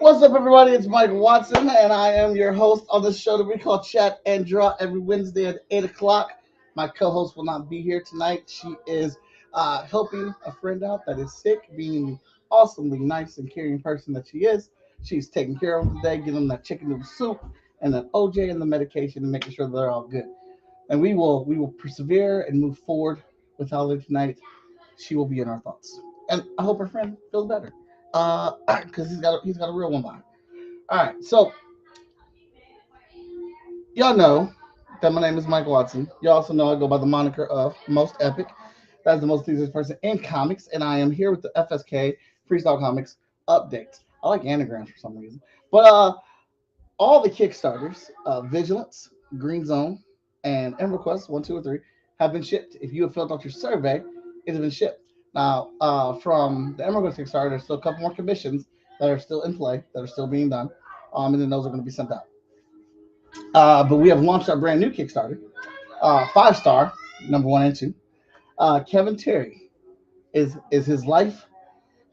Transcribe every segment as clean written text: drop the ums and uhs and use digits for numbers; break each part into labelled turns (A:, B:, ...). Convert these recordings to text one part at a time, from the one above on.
A: What's up, everybody? It's Mike Watson, and I am your host on this show that we call Chat and Draw every Wednesday at 8 o'clock. My co-host will not be here tonight. She is helping a friend out that is sick, being the awesomely nice and caring person that she is. She's taking care of them today, getting them that chicken noodle soup and that OJ and the medication and making sure they're all good. And we will persevere and move forward with Holiday tonight. She will be in our thoughts. And I hope her friend feels better. Because he's got a real one behind. All right, so y'all know that my name is Mike Watson. You also know I go by the moniker of Most Epic. That's the most enthusiastic person in comics, and I am here with the FSK Freestyle Comics updates. I like anagrams for some reason, but all the Kickstarters, Vigilance, Green Zone, and EverQuest 1, 2, or 3 have been shipped. If you have filled out your survey, it has been shipped. Now, from the EverQuest Kickstarter, there's still a couple more commissions that are still in play, that are still being done, and then those are going to be sent out. But we have launched our brand new Kickstarter, 5-star, number 1 and 2. Kevin Terry is his life,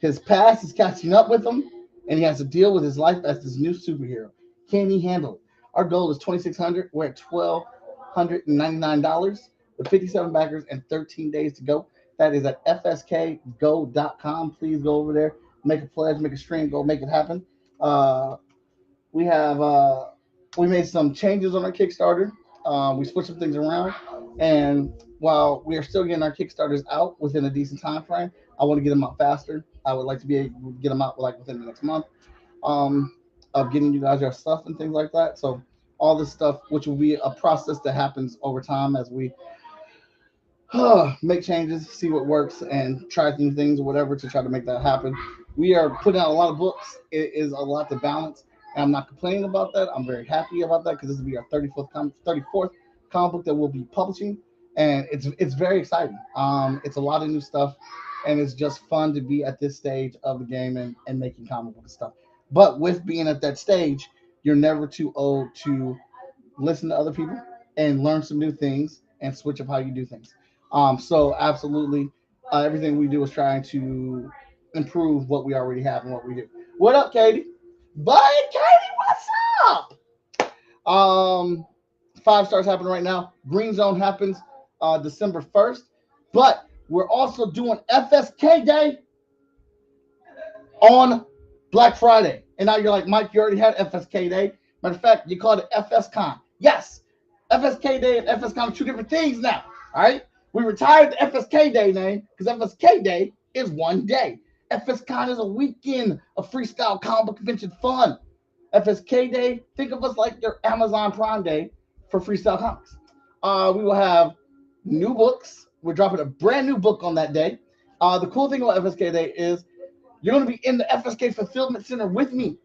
A: his past is catching up with him, and he has to deal with his life as this new superhero. Can he handle it? Our goal is $2,600. We're at $1,299 with 57 backers and 13 days to go. That is at fskgo.com. Please go over there, make a pledge, make a stream, go make it happen. We made some changes on our Kickstarter. We switched some things around, and while we are still getting our Kickstarters out within a decent time frame, I want to get them out faster. I would like to be able to get them out within the next month of getting you guys your stuff and things like that. So all this stuff, which will be a process that happens over time as we make changes, see what works, and try new things or whatever to try to make that happen. We are putting out a lot of books. It is a lot to balance, and I'm not complaining about that. I'm very happy about that because this will be our 34th comic book that we'll be publishing, and it's very exciting. It's a lot of new stuff, and it's just fun to be at this stage of the game and making comic book stuff. But with being at that stage, you're never too old to listen to other people and learn some new things and switch up how you do things. So absolutely, everything we do is trying to improve what we already have and what we do. What up, Katie? Bye, Katie. What's up? 5 stars happening right now. Green Zone happens December 1st, but we're also doing FSK Day on Black Friday. And now you're like, Mike, you already had FSK Day. Matter of fact, you called it FSCon. Yes, FSK Day and FSCon are two different things now. All right. We retired the FSK Day name because FSK Day is one day. FSCon is a weekend of freestyle comic book convention fun. FSK Day, think of us like your Amazon Prime Day for freestyle comics. We will have new books. We're dropping a brand new book on that day. The cool thing about FSK Day is you're going to be in the FSK Fulfillment Center with me.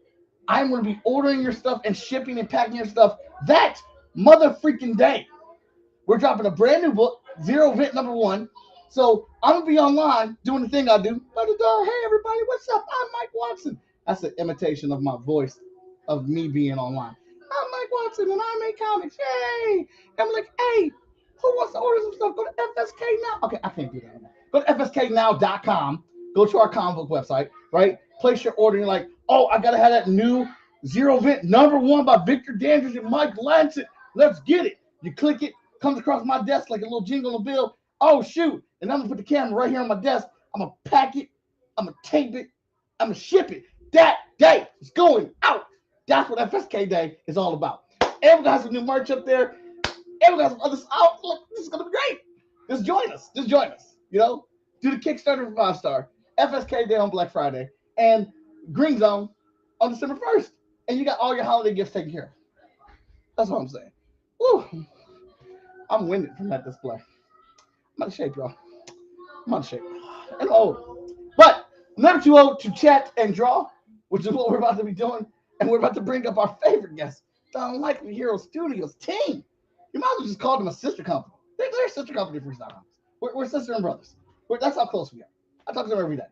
A: I'm going to be ordering your stuff and shipping and packing your stuff that mother freaking day. We're dropping a brand new book, Zero Vent number 1. So I'm going to be online doing the thing I do. Hey, everybody, what's up? I'm Mike Watson. That's an imitation of my voice of me being online. I'm Mike Watson, and I make comics. Yay! I'm like, hey, who wants to order some stuff? Go to FSK Now. Okay, I can't do that anymore. Go to fsknow.com. Go to our comic book website, right? Place your order. And you're like, oh, I got to have that new Zero Vent number 1 by Victor Dandridge and Mike Lancet. Let's get it. You click it. Comes across my desk like a little jingle on a bill. Oh, shoot. And I'm going to put the camera right here on my desk. I'm going to pack it. I'm going to tape it. I'm going to ship it. That day is going out. That's what FSK Day is all about. Everyone got some new merch up there. Everyone got some other stuff. Look, this is going to be great. Just join us. You know, do the Kickstarter for 5-star. FSK Day on Black Friday. And Green Zone on December 1st. And you got all your holiday gifts taken care of. That's what I'm saying. Woo. I'm winded from that display. I'm out of shape, y'all. I'm out of shape. And old. But I'm never too old to chat and draw, which is what we're about to be doing. And we're about to bring up our favorite guest, the Unlikely Hero Studios team. You might as well just call them a sister company. They're a sister company for Freestyle Comics. We're sister and brothers. That's how close we are. I talk to them every day.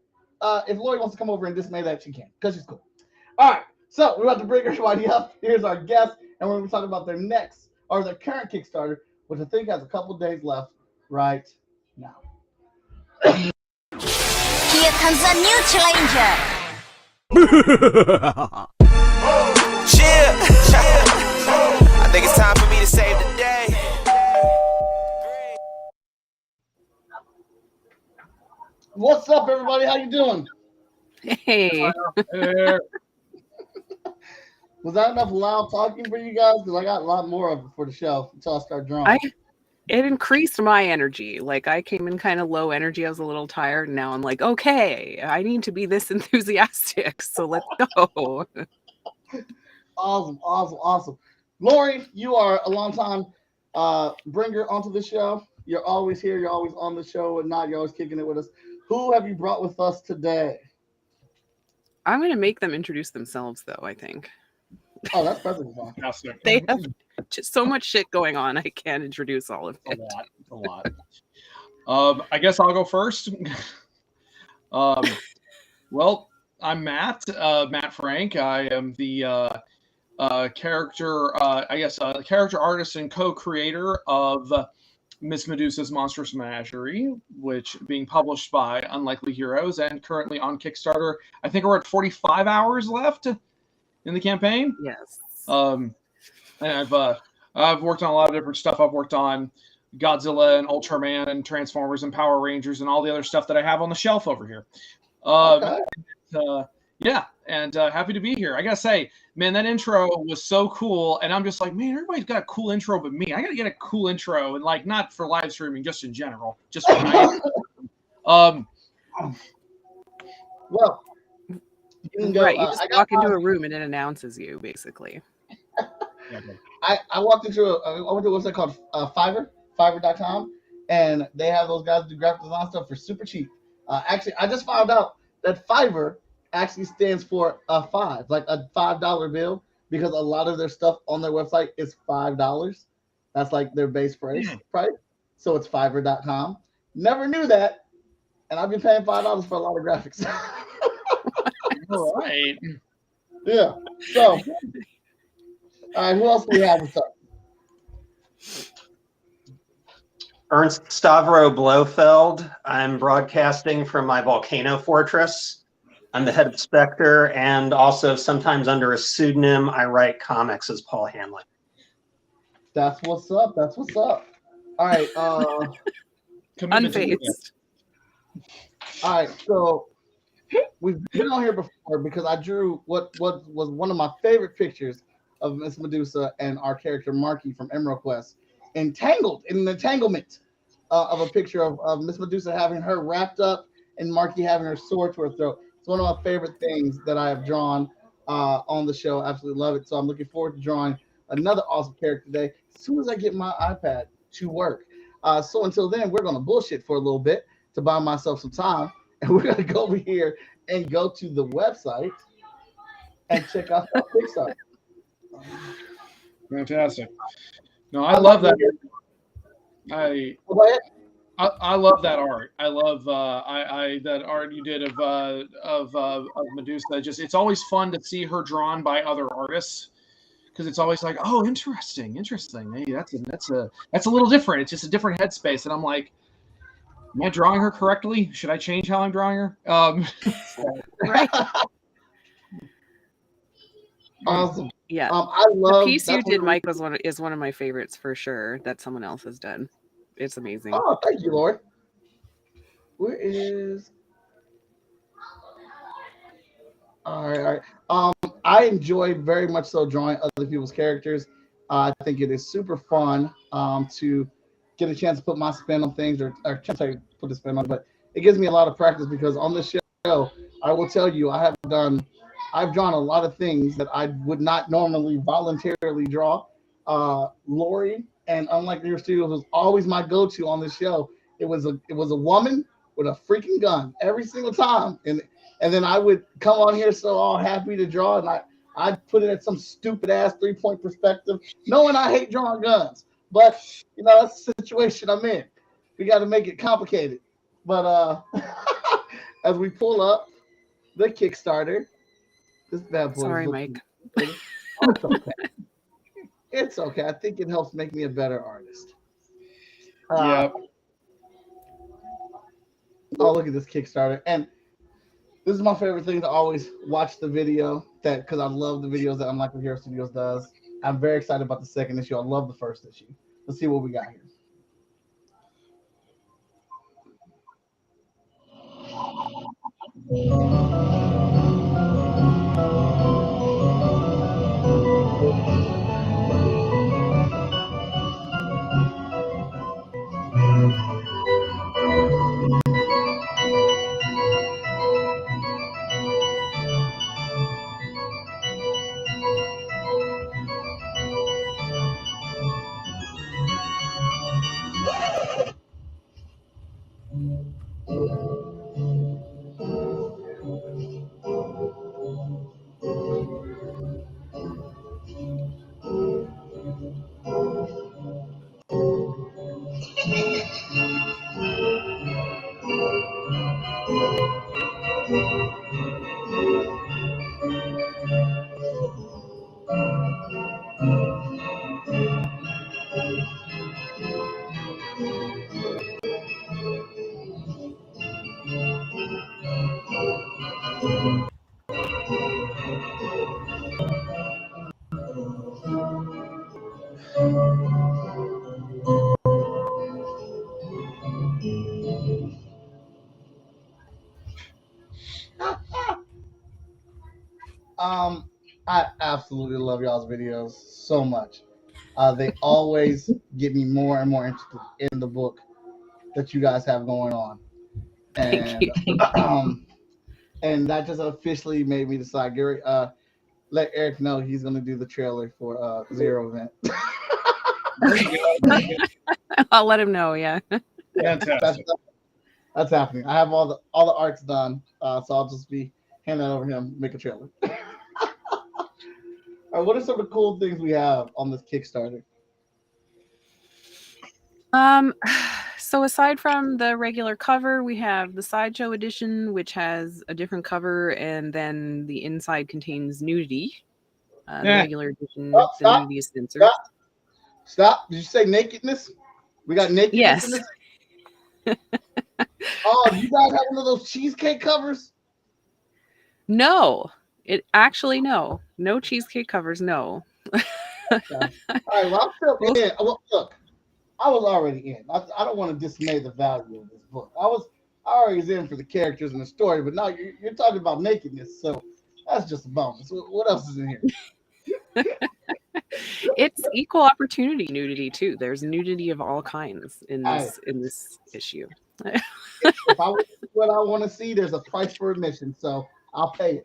A: If Lori wants to come over and dismay that, she can, because she's cool. All right. So we're about to bring everybody up. Here's our guest, and we're going to be talking about their current Kickstarter, which I think has a couple days left right now.
B: Here comes a new challenger. Chill. I think it's time for me to save the day.
A: What's up, everybody? How you doing?
C: Hey.
A: Was that enough loud talking for you guys? Because I got a lot more of it for the show until I start drawing.
C: It increased my energy. Like, I came in kind of low energy. I was a little tired. And now I'm like, okay, I need to be this enthusiastic. So let's go.
A: Awesome. Lori, you are a long time bringer onto the show. You're always here. You're always on the show. And not, you're always kicking it with us. Who have you brought with us today?
C: I'm going to make them introduce themselves, though, I think.
A: Oh, that's perfectly fine.
C: They have just so much shit going on. I can't introduce all of it.
D: A lot. I guess I'll go first. Well, I'm Matt Frank. I am the character artist and co-creator of Miss Medusa's Monstrous Menagerie, which being published by Unlikely Heroes and currently on Kickstarter. I think we're at 45 hours left in the campaign.
C: Yes.
D: And I've worked on a lot of different stuff. I've worked on Godzilla and Ultraman and Transformers and Power Rangers and all the other stuff that I have on the shelf over here.
A: Okay.
D: Happy to be here. I gotta say, man, that intro was so cool, and I'm just like, man, everybody's got a cool intro but me. I gotta get a cool intro, and like not for live streaming, just in general, just for night.
A: Well,
C: You just walk into a room and it announces you, basically.
A: I went to what's it called? Fiverr.com, and they have those guys do graphic design stuff for super cheap. Actually, I just found out that Fiverr actually stands for $5, like a $5 bill, because a lot of their stuff on their website is $5. That's like their base price. So it's Fiverr.com. Never knew that, and I've been paying $5 for a lot of graphics.
D: All right.
A: Yeah. So, all right, who else do we have? What's up?
E: Ernst Stavro Blofeld. I'm broadcasting from my volcano fortress. I'm the head of Spectre, and also sometimes under a pseudonym, I write comics as Paul Hanley.
A: That's what's up. All right.
C: Unfazed.
A: All right. So we've been on here before because I drew what was one of my favorite pictures of Miss Medusa and our character Marky from Emerald Quest, entangled in an entanglement of a picture of Miss Medusa having her wrapped up and Marky having her sword to her throat. It's one of my favorite things that I have drawn on the show. Absolutely love it. So I'm looking forward to drawing another awesome character today as soon as I get my iPad to work. So until then, we're going to bullshit for a little bit to buy myself some time. And we're going to go over here and go to the website and check out that Kickstarter.
D: Fantastic. No, I love that. I love that art. I love that art you did of Medusa. Just it's always fun to see her drawn by other artists because it's always like, oh, interesting. Hey, that's a little different. It's just a different headspace, and I'm like, am I drawing her correctly? Should I change how I'm drawing her?
C: Right.
A: Awesome.
C: Yeah.
A: I love
C: the piece you did, Mike, is one of my favorites for sure that someone else has done. It's amazing.
A: Oh, thank you, Lord. Where is? All right. I enjoy very much so drawing other people's characters. I think it is super fun to get a chance to put my spin on things, or chance to put a spin on. But it gives me a lot of practice because on this show, I will tell you, I've drawn a lot of things that I would not normally voluntarily draw. Lori and Unlikely Heroes Studios was always my go-to on the show. It was a woman with a freaking gun every single time, and then I would come on here so all happy to draw, and I'd put it at some stupid ass 3-point perspective, knowing I hate drawing guns, but that's the situation I'm in. We got to make it complicated. But as we pull up the Kickstarter, this bad boy.
C: Sorry, Mike.
A: It's okay. It's okay. I think it helps make me a better artist.
D: Yeah.
A: Oh, look at this Kickstarter. And this is my favorite thing to always watch the video that because I love the videos that Unlikely Hero Studios does. I'm very excited about the second issue. I love the first issue. Let's see what we got here. I absolutely love y'all's videos so much. They always get me more and more interested in the book that you guys have going on,
C: Thank
A: and
C: you.
A: and that just officially made me decide. Gary, let Eric know he's going to do the trailer for Zero Event.
C: I'll let him know. Yeah.
D: Fantastic.
A: That's happening. I have all the arts done, so I'll just be handing that over to him, make a trailer. All right, what are some of the cool things we have on this Kickstarter?
C: So aside from the regular cover, we have the Sideshow edition, which has a different cover, and then the inside contains nudity. The
D: Yeah.
C: regular edition,
A: Oh,
C: the
A: stop.
C: nudity is censored.
A: Stop. Did you say nakedness? We got nakedness in
C: Yes.
A: this? Oh, you guys have one of those cheesecake covers?
C: No. No cheesecake covers. No.
A: Okay. All right, well, I'm still in. Well, look, I was already in. I don't want to dismay the value of this book. I already was in for the characters and the story, but now you're talking about nakedness, so that's just a bonus. What else is in here?
C: It's equal opportunity nudity too. There's nudity of all kinds in this issue.
A: If I want what I want to see, there's a price for admission, so I'll pay it.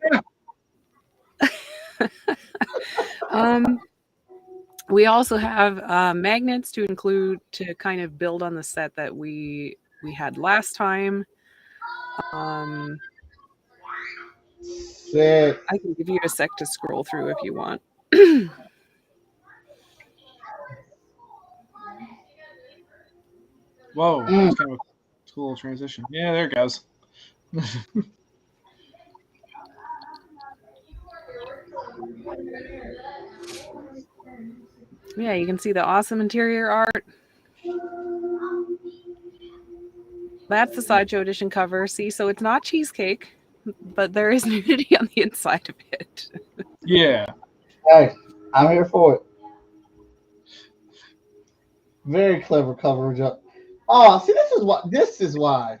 C: We also have magnets to include to kind of build on the set that we had last time.
A: Sick.
C: I can give you a sec to scroll through if you want.
D: Whoa, that's kind of a cool transition. Yeah, there it goes.
C: Yeah, you can see the awesome interior art. That's the Sideshow edition cover. See, so it's not cheesecake, but there is nudity on the inside of it.
D: Yeah.
A: Hey, I'm here for it. Very clever coverage up. Oh, see, this is why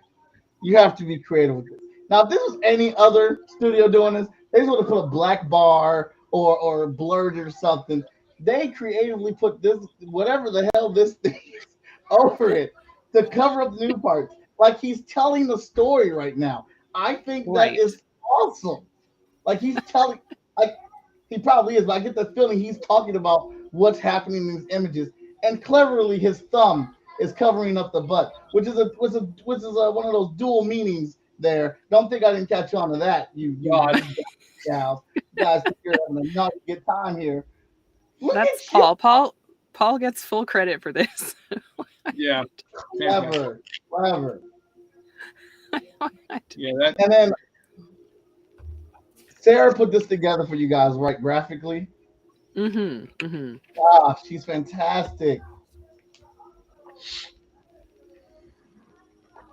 A: you have to be creative with it. Now, if this was any other studio doing this, they just would have put a black bar or blurred it or something. They creatively put this, whatever the hell this thing is, over it to cover up the new parts. Like he's telling the story right now. I think that is awesome. Like he's telling, like he probably is, but I get the feeling he's talking about what's happening in these images. And cleverly, his thumb is covering up the butt, which is one of those dual meanings there. Don't think I didn't catch on to that, you guys. Guys, you're having a naughty good time here.
C: That's Paul. Paul gets full credit for this.
D: Yeah.
A: Clever.
D: Yeah, that.
A: And then Sarah put this together for you guys, right? Graphically. Ah, she's fantastic.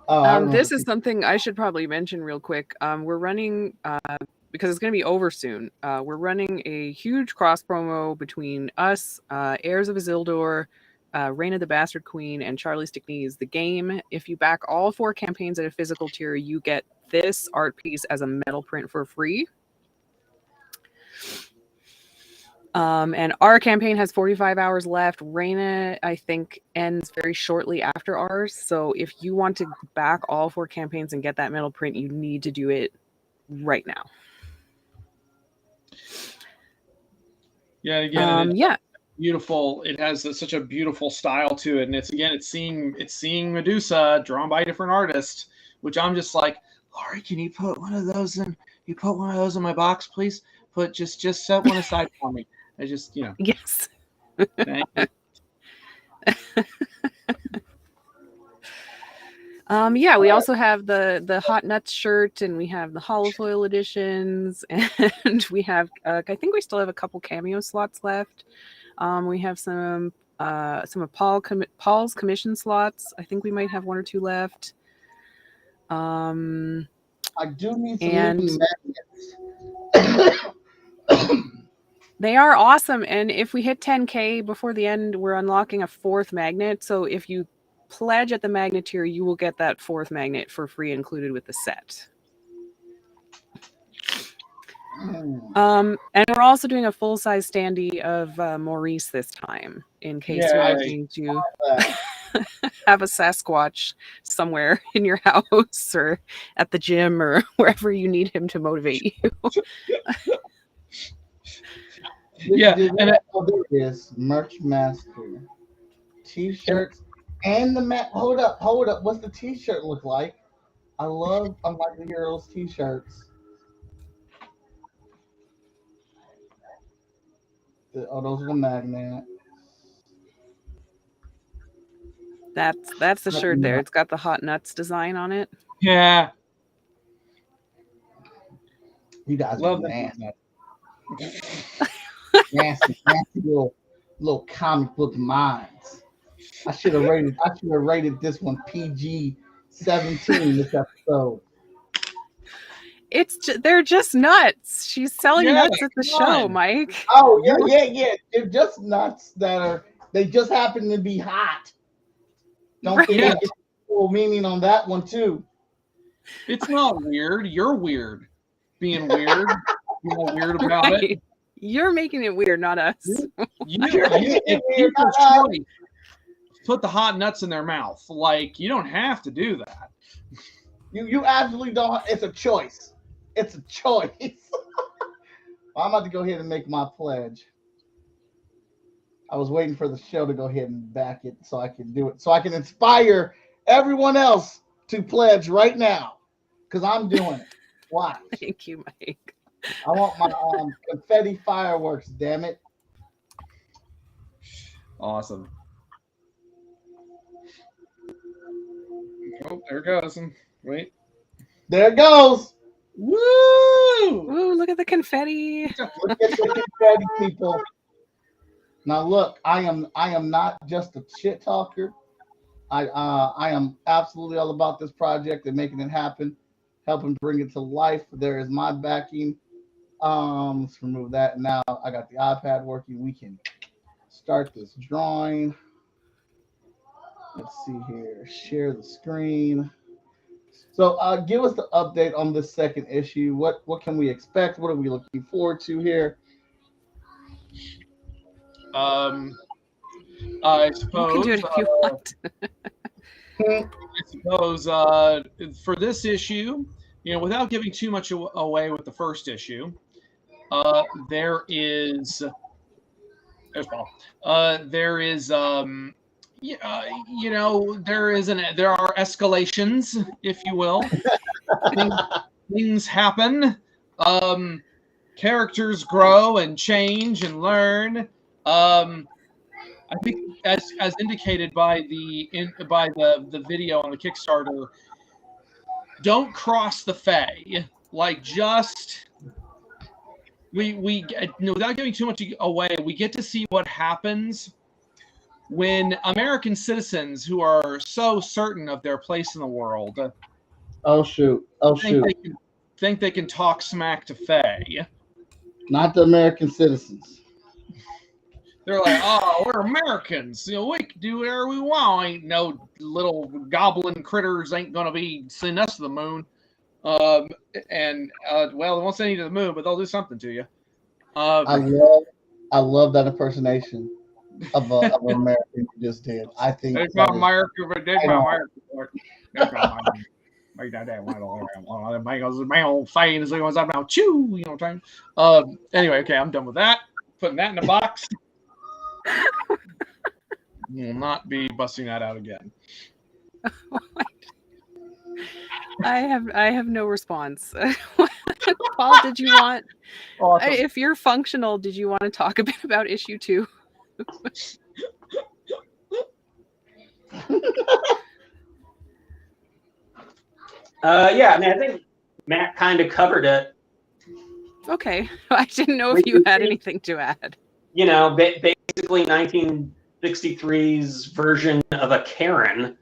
C: This is something I should probably mention real quick. We're running because it's going to be over soon. We're running a huge cross promo between us, Heirs of Isildur, Reign of the Bastard Queen, and Charlie Stickney's The Game. If you back all 4 campaigns at a physical tier, you get this art piece as a metal print for free. And our campaign has 45 hours left. Reina, I think, ends very shortly after ours. So if you want to back all 4 campaigns and get that metal print, you need to do it right now.
D: Yeah, again,
C: yeah.
D: Beautiful. It has such a beautiful style to it, and it's seeing Medusa drawn by a different artist, which I'm just like, Laurie, can you put one of those in? You put one of those in my box, please. Just set one aside for me. I just,
C: Yes.
D: Thank you.
C: Yeah, we also have the Hot Nuts shirt, and we have the holofoil editions, and we have I think we still have a couple cameo slots left. We have some of Paul's commission slots. I think we might have 1 or 2 left.
A: I do need some magnets.
C: They are awesome, and if we hit 10K before the end, we're unlocking a 4th magnet. So if you pledge at the magnet tier, you will get that 4th magnet for free included with the set. And we're also doing a full-size standee of Maurice this time, in case you're looking to have a Sasquatch somewhere in your house or at the gym or wherever you need him to motivate you.
A: There it is. Merch Master. T-shirts and the hold up. What's the T-shirt look like? I like to hear those T-shirts. Those are the magnets.
C: That's the shirt there. It's got the Hot Nuts design on it.
D: Yeah.
A: You guys
D: love
A: are nasty little comic book minds. I should have rated this one PG-17 this episode.
C: They're just nuts. She's selling nuts at the show, Mike.
A: Oh yeah. They're just nuts they just happen to be hot. Don't forget the full meaning on that one too.
D: It's not weird. You're weird. Being weird. You're weird about it.
C: You're making it weird, not us.
D: Put the hot nuts in their mouth. Like, you don't have to do that.
A: You absolutely don't. It's a choice. It's a choice. I'm about to go ahead and make my pledge. I was waiting for the show to go ahead and back it so I can do it. So I can inspire everyone else to pledge right now. Because I'm doing it. Watch.
C: Thank you, Mike.
A: I want my confetti fireworks, damn it.
D: Awesome. Oh, there it goes. Wait.
A: There it goes.
D: Woo!
C: Woo, look at the confetti.
A: Look at the confetti, people. Now look, I am not just a shit talker. I am absolutely all about this project and making it happen, helping bring it to life. There is my backing. Let's remove that. Now I got the iPad working. We can start this drawing. Let's see here. Share the screen. So give us the update on this second issue. What can we expect? What are we looking forward to here?
D: I suppose
C: you can do it if you want.
D: I suppose for this issue, without giving too much away with the first issue, there is. There's Paul. There is there are escalations, if you will. Things happen. Characters grow and change and learn. I think, as indicated by the video on the Kickstarter, don't cross the Fae. Like, just we without giving too much away, we get to see what happens when American citizens who are so certain of their place in the world think they can talk smack to Faye.
A: Not the American citizens.
D: They're like, oh, we're Americans. You know, we can do whatever we want. Ain't no little goblin critters ain't gonna be sending us to the moon. Well, they won't send you to the moon, but they'll do something to you.
A: I love that impersonation of an American you just did. I think
D: That's my America, but that's my America. That's my my old fame is going up chew. You know what I'm saying? Anyway, okay, I'm done with that. Putting that in the box. Will not be busting that out again.
C: I have no response. Paul, did you want?
D: Awesome.
C: If you're functional, did you want to talk a bit about issue 2?
E: Yeah, I mean, I think Matt kind of covered it.
C: Okay, I didn't know if you had anything to add.
E: You know, basically 1963's version of a Karen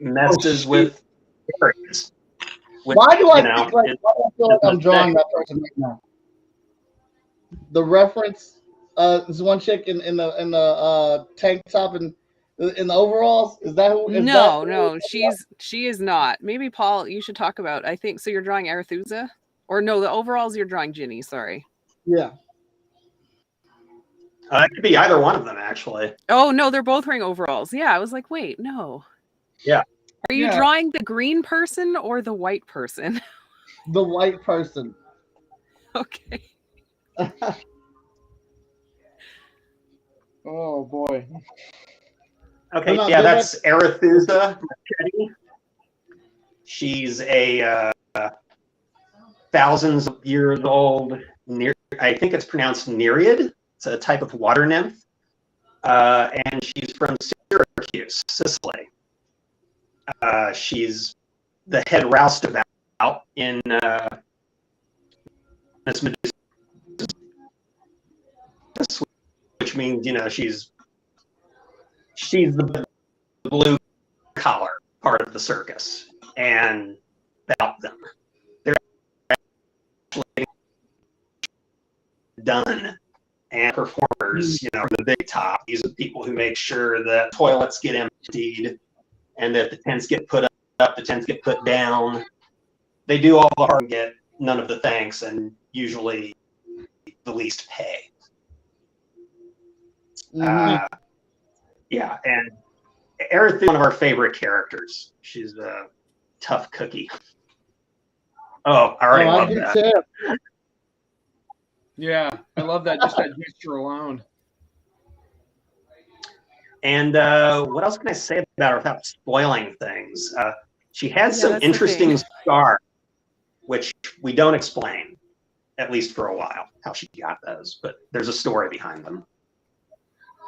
E: messes with fairies.
A: Why do I feel like I'm drawing that person right now? The reference, this one chick in the tank top and in the overalls. Is that who?
C: No, she is not. Maybe Paul, you should talk about. I think so. You're drawing Arethusa, or no? The overalls you're drawing Ginny. Sorry.
A: Yeah.
E: It could be either one of them, actually.
C: Oh no, they're both wearing overalls. Yeah, I was like, wait, no.
E: Yeah.
C: Are you drawing the green person or the white person?
A: The white person.
C: Okay.
D: Oh boy.
E: Okay, yeah, that's Arethusa. She's a thousands of years old. I think it's pronounced Nereid. It's a type of water nymph, and she's from Syracuse, Sicily. She's the head roustabout in Miss Medusa, which means, you know, she's the blue collar part of the circus, and about them, they're actually done. And performers, you know, are the big top. These are people who make sure that toilets get emptied and that the tents get put up, the tents get put down. They do all the hard and get none of the thanks, and usually the least pay. Yeah, and Aerith is one of our favorite characters. She's a tough cookie. Oh, I already love that.
A: Too.
D: Yeah, I love that. Just that gesture alone.
E: And what else can I say about her without spoiling things? She has some interesting scars, which we don't explain, at least for a while, how she got those. But there's a story behind them.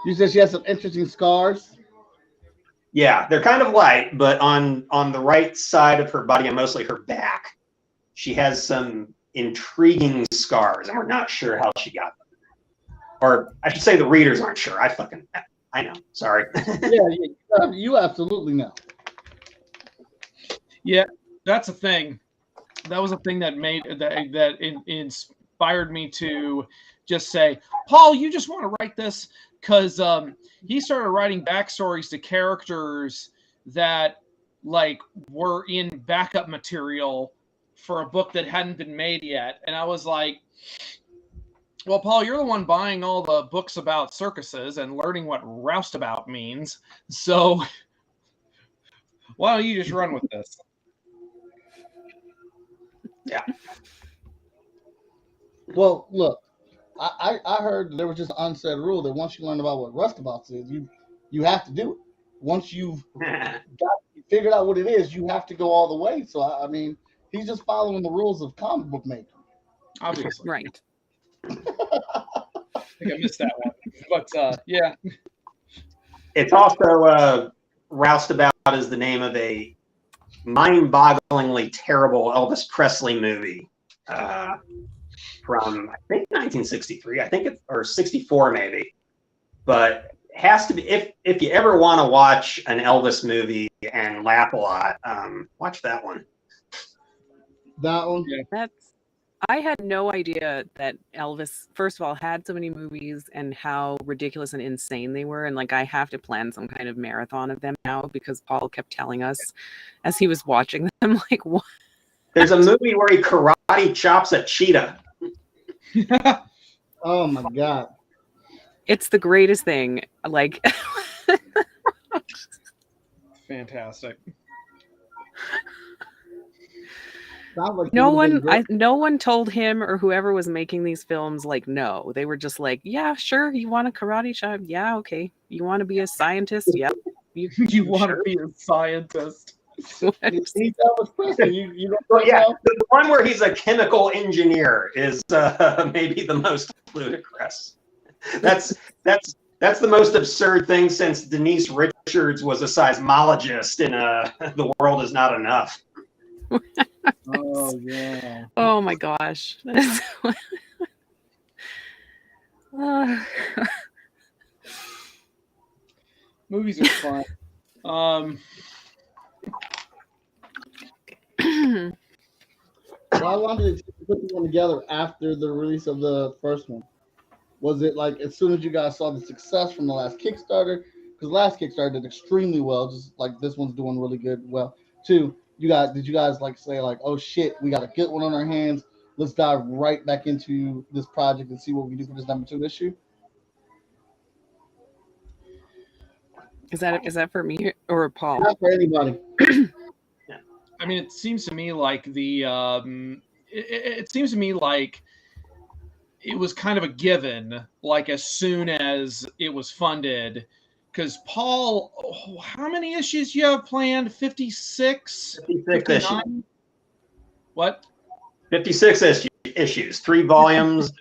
A: You said she has some interesting scars?
E: Yeah, they're kind of light, but on the right side of her body and mostly her back, she has some intriguing scars, and we're not sure how she got them. Or I should say the readers aren't sure. I know. Sorry.
A: Yeah, you absolutely know.
D: Yeah, that's a thing. That was a thing that made that inspired me to just say, Paul, you just want to write this, because he started writing backstories to characters that like were in backup material for a book that hadn't been made yet. And I was like, well, Paul, you're the one buying all the books about circuses and learning what roustabout means. So why don't you just run with this?
E: Yeah.
A: Well, look, I heard there was just an unsaid rule that once you learn about what roustabouts is, you have to do it. Once you've figured out what it is, you have to go all the way. So, I mean, he's just following the rules of comic book making.
D: Obviously.
C: Right.
D: I think I missed that one. But, yeah.
E: It's also Roustabout is the name of a mind-bogglingly terrible Elvis Presley movie from, I think, 1963. I think it's, or 64 maybe. But it has to be, if you ever want to watch an Elvis movie and laugh a lot, watch that one.
A: That one.
D: Yeah.
C: I had no idea that Elvis, first of all, had so many movies and how ridiculous and insane they were. And like, I have to plan some kind of marathon of them now because Paul kept telling us as he was watching them, like, what?
E: There's a movie where he karate chops a cheetah.
A: Oh my God.
C: It's the greatest thing. Like,
D: Fantastic.
A: Sounds like
C: no
A: you would've been
C: one,
A: great.
C: no one told him or whoever was making these films, like, no. They were just like, yeah, sure. You want a karate chop? Yeah, okay. You want to be a scientist? Yep.
D: You want to be a scientist.
A: He's Elvis Presley. You don't
E: Well,
A: think
E: yeah,
A: so?
E: the one where he's a chemical engineer is maybe the most ludicrous. That's the most absurd thing since Denise Richards was a seismologist in The World Is Not Enough.
A: Oh yeah.
C: Oh my gosh.
D: Movies are fun.
A: Well, I wanted to put this one together after the release of the first one. Was it like as soon as you guys saw the success from the last Kickstarter? Because last Kickstarter did extremely well, just like this one's doing really good. Well, too, did you guys like say like, oh shit, we got a good one on our hands. Let's dive right back into this project and see what we do for this number 2 issue.
C: Is that for me or Paul?
A: Not for anybody.
D: I mean, it seems to me like it seems to me like it was kind of a given, like as soon as it was funded. Because Paul, how many issues you have planned? 56?
E: 56 issues.
D: What?
E: 56 issues, 3 volumes,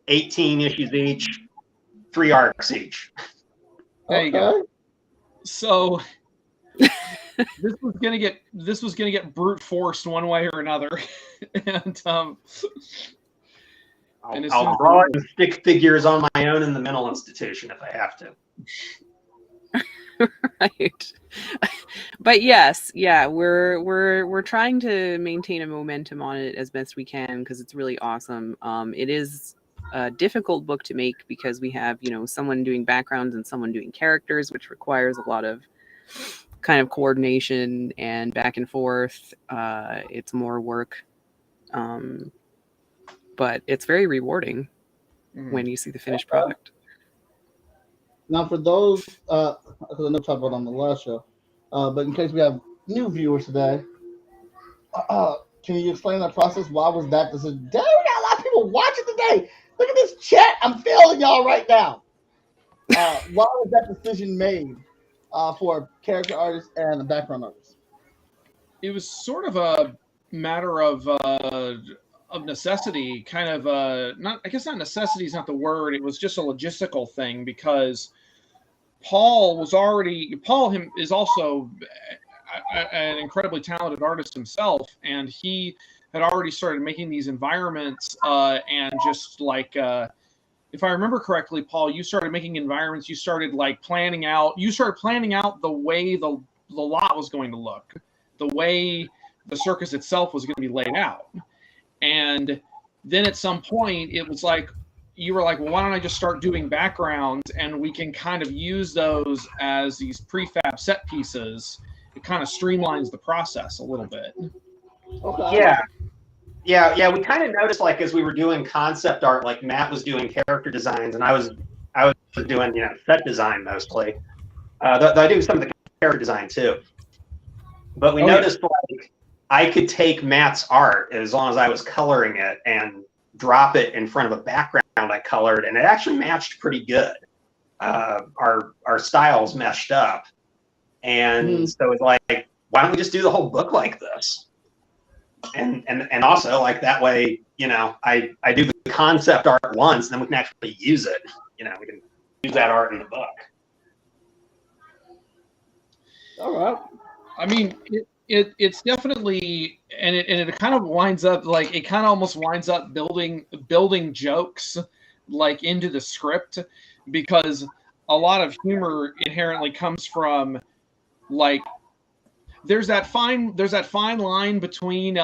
E: 18 issues each, 3 arcs each.
D: There you go. So this was gonna get brute forced one way or another, and
E: I'll draw it and stick figures on my own in the mental institution if I have to.
C: Right. But yes, yeah, we're trying to maintain a momentum on it as best we can because it's really awesome. It is a difficult book to make because we have, someone doing backgrounds and someone doing characters, which requires a lot of kind of coordination and back and forth. It's more work. But it's very rewarding when you see the finished product.
A: Now, for those, because I know we talked about it on the last show, but in case we have new viewers today, can you explain that process? Why was that decision? Damn, we got a lot of people watching today. Look at this chat. I'm feeling y'all right now. Why was that decision made for a character artist and a background artist?
D: It was sort of a matter of necessity, kind of not. I guess not necessity is not the word. It was just a logistical thing because Paul is also an incredibly talented artist himself, and he had already started making these environments and just like if I remember correctly, Paul, you started making environments. You started like planning out the way the lot was going to look, the way the circus itself was going to be laid out. And then at some point it was like, you were like, well, why don't I just start doing backgrounds and we can kind of use those as these prefab set pieces. It kind of streamlines the process a little bit.
A: Okay.
E: Yeah. We kind of noticed like as we were doing concept art, like Matt was doing character designs and I was doing set design mostly. Though I do some of the character design too. But we noticed like I could take Matt's art as long as I was coloring it and drop it in front of a background I colored, and it actually matched pretty good. Our styles meshed up, and so it's like, why don't we just do the whole book like this? And also like that way, I do the concept art once, then we can actually use it. We can use that art in the book.
A: All right.
D: I mean, it's definitely, and it kind of winds up like, it kind of almost winds up building jokes like into the script, because a lot of humor inherently comes from like, there's that fine line between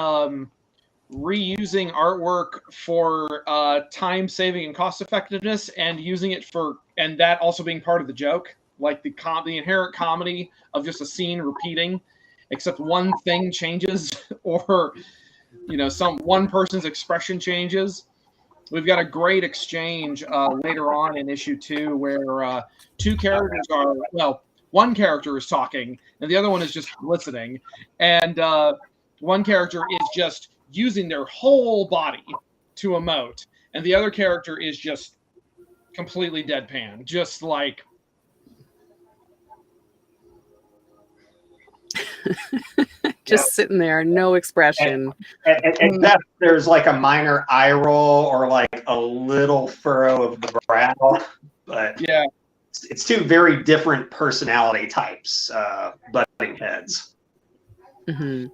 D: reusing artwork for time saving and cost effectiveness, and using it and that also being part of the joke, like the inherent comedy of just a scene repeating, except one thing changes or one person's expression changes. We've got a great exchange later on in issue 2 where two characters one character is talking and the other one is just listening, and one character is just using their whole body to emote, and the other character is just completely deadpan, just like
C: just sitting there, no expression.
E: Except there's like a minor eye roll or like a little furrow of the brow, but
D: yeah,
E: it's two very different personality types, butting heads.
C: Mm-hmm.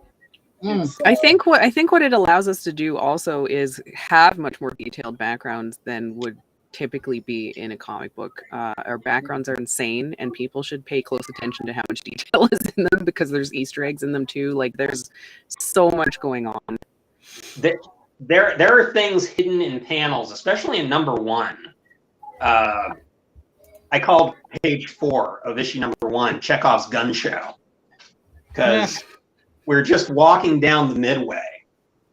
C: I think what it allows us to do also is have much more detailed backgrounds than would typically be in a comic book. Our backgrounds are insane, and people should pay close attention to how much detail is in them, because there's Easter eggs in them too. Like, there's so much going on.
E: There are things hidden in panels, especially in number 1. I called page 4 of issue number 1 Chekhov's gun show, because we're just walking down the midway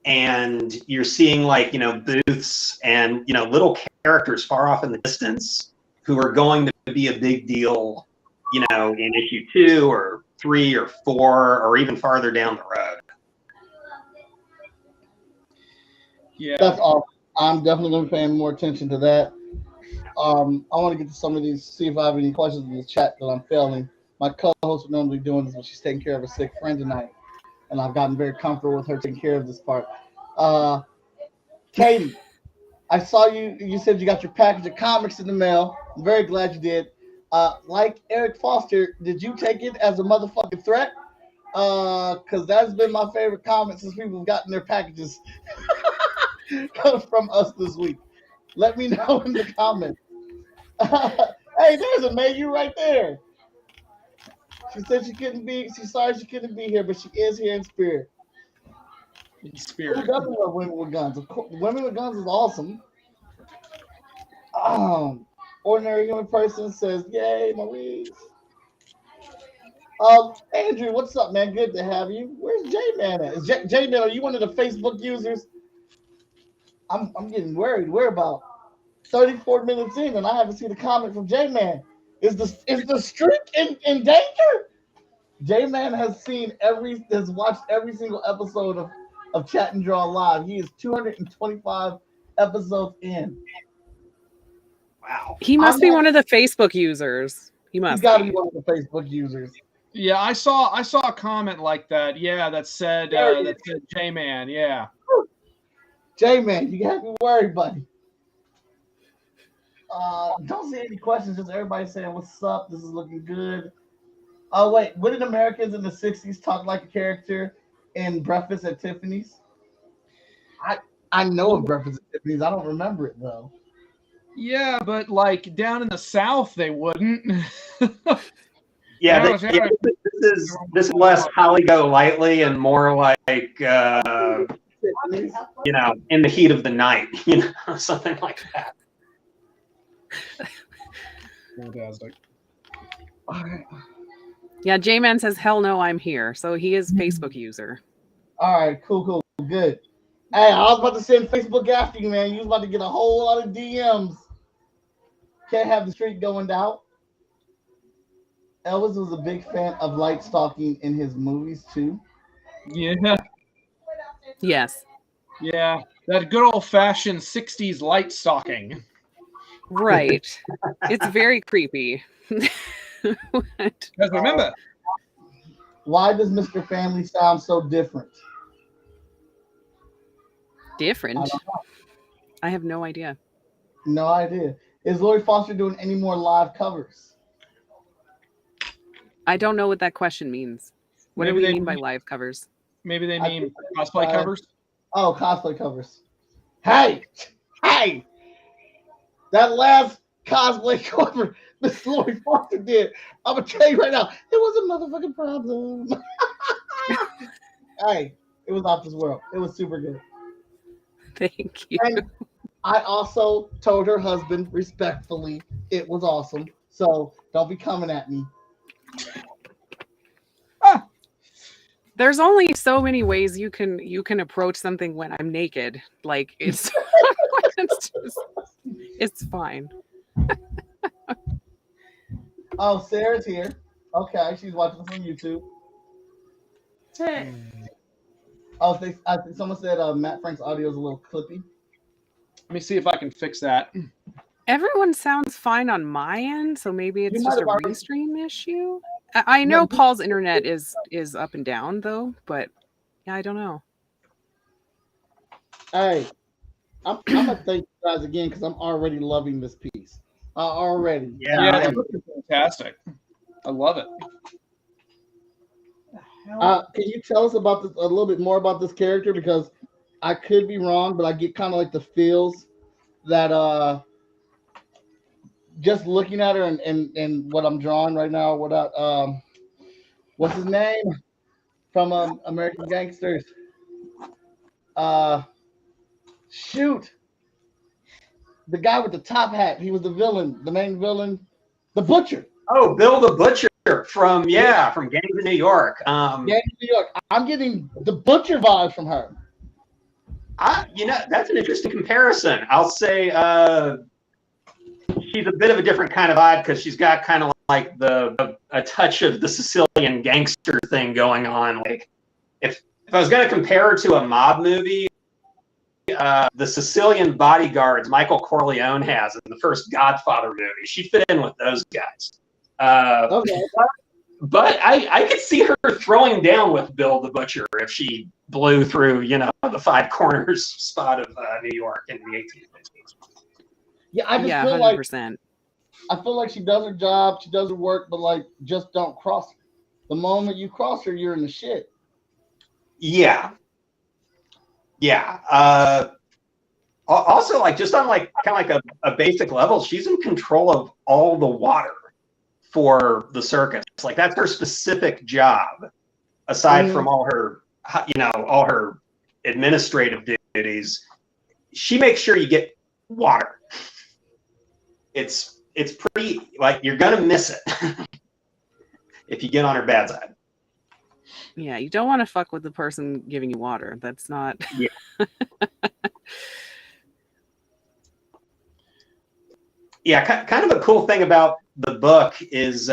E: and you're seeing booths and little characters far off in the distance who are going to be a big deal in issue 2 or 3 or 4 or even farther down the road.
A: Yeah, that's awesome. I'm definitely going to be paying more attention to that. I want to get to some of these, see if I have any questions in the chat that I'm failing. My co-host would normally be doing this, but she's taking care of a sick friend tonight, and I've gotten very comfortable with her taking care of this part. Katie, I saw you. You said you got your package of comics in the mail. I'm very glad you did. Like Eric Foster, did you take it as a motherfucking threat? Because that's been my favorite comment since people have gotten their packages from us this week. Let me know in the comments. Hey, there's a Mayu right there. She said she's sorry she couldn't be here, but she is here in spirit. Who doesn't love women with guns? Of course, women with guns is awesome. Ordinary human person says, yay, Maurice. Andrew, what's up, man? Good to have you. Where's J-Man at? Is J-Man, are you one of the Facebook users? I'm getting worried. We're about 34 minutes in, and I haven't seen a comment from J-Man. Is the streak in danger? J-Man has watched every single episode of Chat and Draw Live. He is 225 episodes in.
E: Wow.
C: He must be one of the Facebook users. He's
A: got to be one of the Facebook users.
D: Yeah, I saw a comment like that. Yeah, that said J-Man. Yeah.
A: J-Man, you got me worried, buddy. Don't see any questions. Just everybody saying, "What's up? This is looking good." Oh wait, what did Americans in the '60s talk like a character in Breakfast at Tiffany's? I know of Breakfast at Tiffany's. I don't remember it though.
D: Yeah, but like down in the South, they wouldn't.
E: Yeah, this is less Holly Go Lightly and more like in the heat of the night, something like that.
D: Fantastic.
A: All right.
C: Yeah, J-Man says, hell no, I'm here. So he is a Facebook user.
A: All right, cool, good. Hey, I was about to send Facebook after you, man. You was about to get a whole lot of DMs. Can't have the streak going down. Elvis was a big fan of light stalking in his movies, too.
D: Yeah.
C: Yes.
D: Yeah, that good old-fashioned 60s light stalking.
C: Right. It's very creepy.
D: Because remember,
A: why does Mr. Family sound so different?
C: Different? I have no idea.
A: No idea. Is Lori Foster doing any more live covers?
C: I don't know what that question means. What do we mean by live covers?
D: Maybe they mean cosplay covers?
A: Oh, cosplay covers. Hey! That last cosplay cover Miss Lori Foster did, I'm going to tell you right now, it was a motherfucking problem. Hey, it was off this world. It was super good.
C: Thank you.
A: And I also told her husband respectfully it was awesome. So don't be coming at me.
C: There's only so many ways you can approach something when I'm naked. Like it's it's fine.
A: Oh, Sarah's here. Okay, she's watching this on YouTube. Oh, I think someone said Matt Frank's audio is a little clippy.
D: Let me see if I can fix that.
C: Everyone sounds fine on my end, so maybe it's
A: You
C: just
A: might
C: a
A: have already-
C: restream issue. I know
A: No,
C: Paul's internet is up and down though, but yeah, I don't know.
A: Hey, I'm gonna thank you guys again because I'm already loving this piece. Already.
D: Yeah, it's looking fantastic. I love it.
A: Can you tell us about this a little bit more about this character? Because I could be wrong, but I get kind of like the feels that just looking at her and what I'm drawing right now without what's his name from American Gangsters? Shoot. The guy with the top hat. He was the villain, the main villain, the Butcher.
E: Oh, Bill the Butcher from Gangs of New York.
A: Gangs of New York. I'm getting the Butcher vibes from her.
E: That's an interesting comparison. I'll say she's a bit of a different kind of vibe because she's got kind of like a touch of the Sicilian gangster thing going on. Like if I was going to compare her to a mob movie, the Sicilian bodyguards Michael Corleone has in the first Godfather movie, she'd fit in with those guys.
A: Okay.
E: But I could see her throwing down with Bill the Butcher if she blew through, the five corners spot of New York in the 1850s.
A: Yeah, I just feel
C: 100%.
A: like I feel like she does her job, she does her work, but like just don't cross her. The moment you cross her, you're in the shit.
E: Yeah. Also, like just on like kind of like a basic level, she's in control of all the water for the circus. Like that's her specific job, aside from all her administrative duties. She makes sure you get water. It's pretty, like, you're gonna miss it if you get on her bad side.
C: Yeah, you don't want to fuck with the person giving you water. That's not.
E: Yeah. Yeah, kind of a cool thing about the book is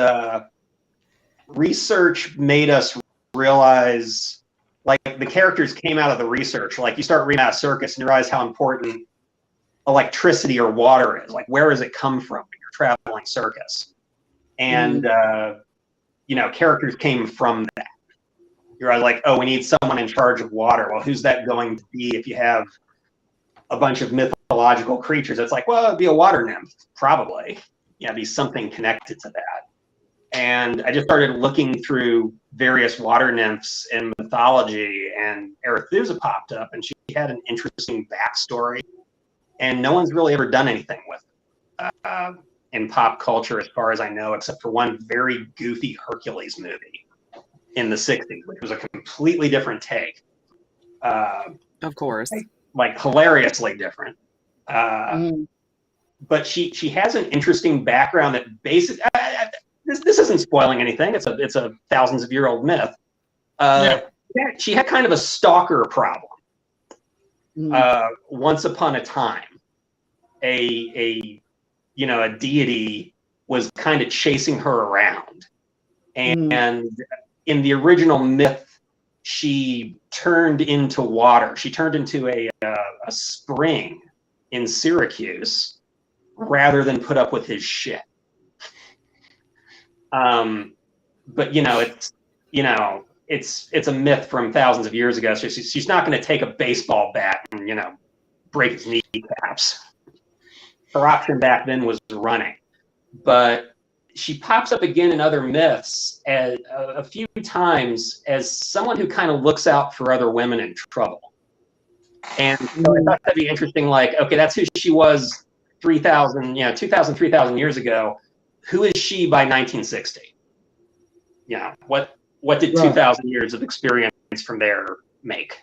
E: research made us realize, like, the characters came out of the research. Like, you start reading about circus and you realize how important electricity or water is. Like, where does it come from when you're traveling circus? And, characters came from that. You're like, oh, we need someone in charge of water. Well, who's that going to be if you have a bunch of mythological creatures? It's like, well, it'd be a water nymph, probably. Yeah, it'd be something connected to that. And I just started looking through various water nymphs in mythology, and Arethusa popped up, and she had an interesting backstory, and no one's really ever done anything with it in pop culture, as far as I know, except for one very goofy Hercules movie in the 60s, which was a completely different take.
C: Of course.
E: Like hilariously different. But she has an interesting background that basically, this isn't spoiling anything. It's a thousands of year old myth. She had kind of a stalker problem. Once upon a time, a deity was kind of chasing her around, and in the original myth, she turned into water. She turned into a spring in Syracuse rather than put up with his shit. But it's a myth from thousands of years ago. So she's not going to take a baseball bat and break his kneecaps. Her option back then was running, but she pops up again in other myths a few times as someone who kind of looks out for other women in trouble. And so I thought that'd be interesting. Like, okay, that's who she was 2,000, 3,000 years ago. Who is she by 1960? What did 2,000 years of experience from there make?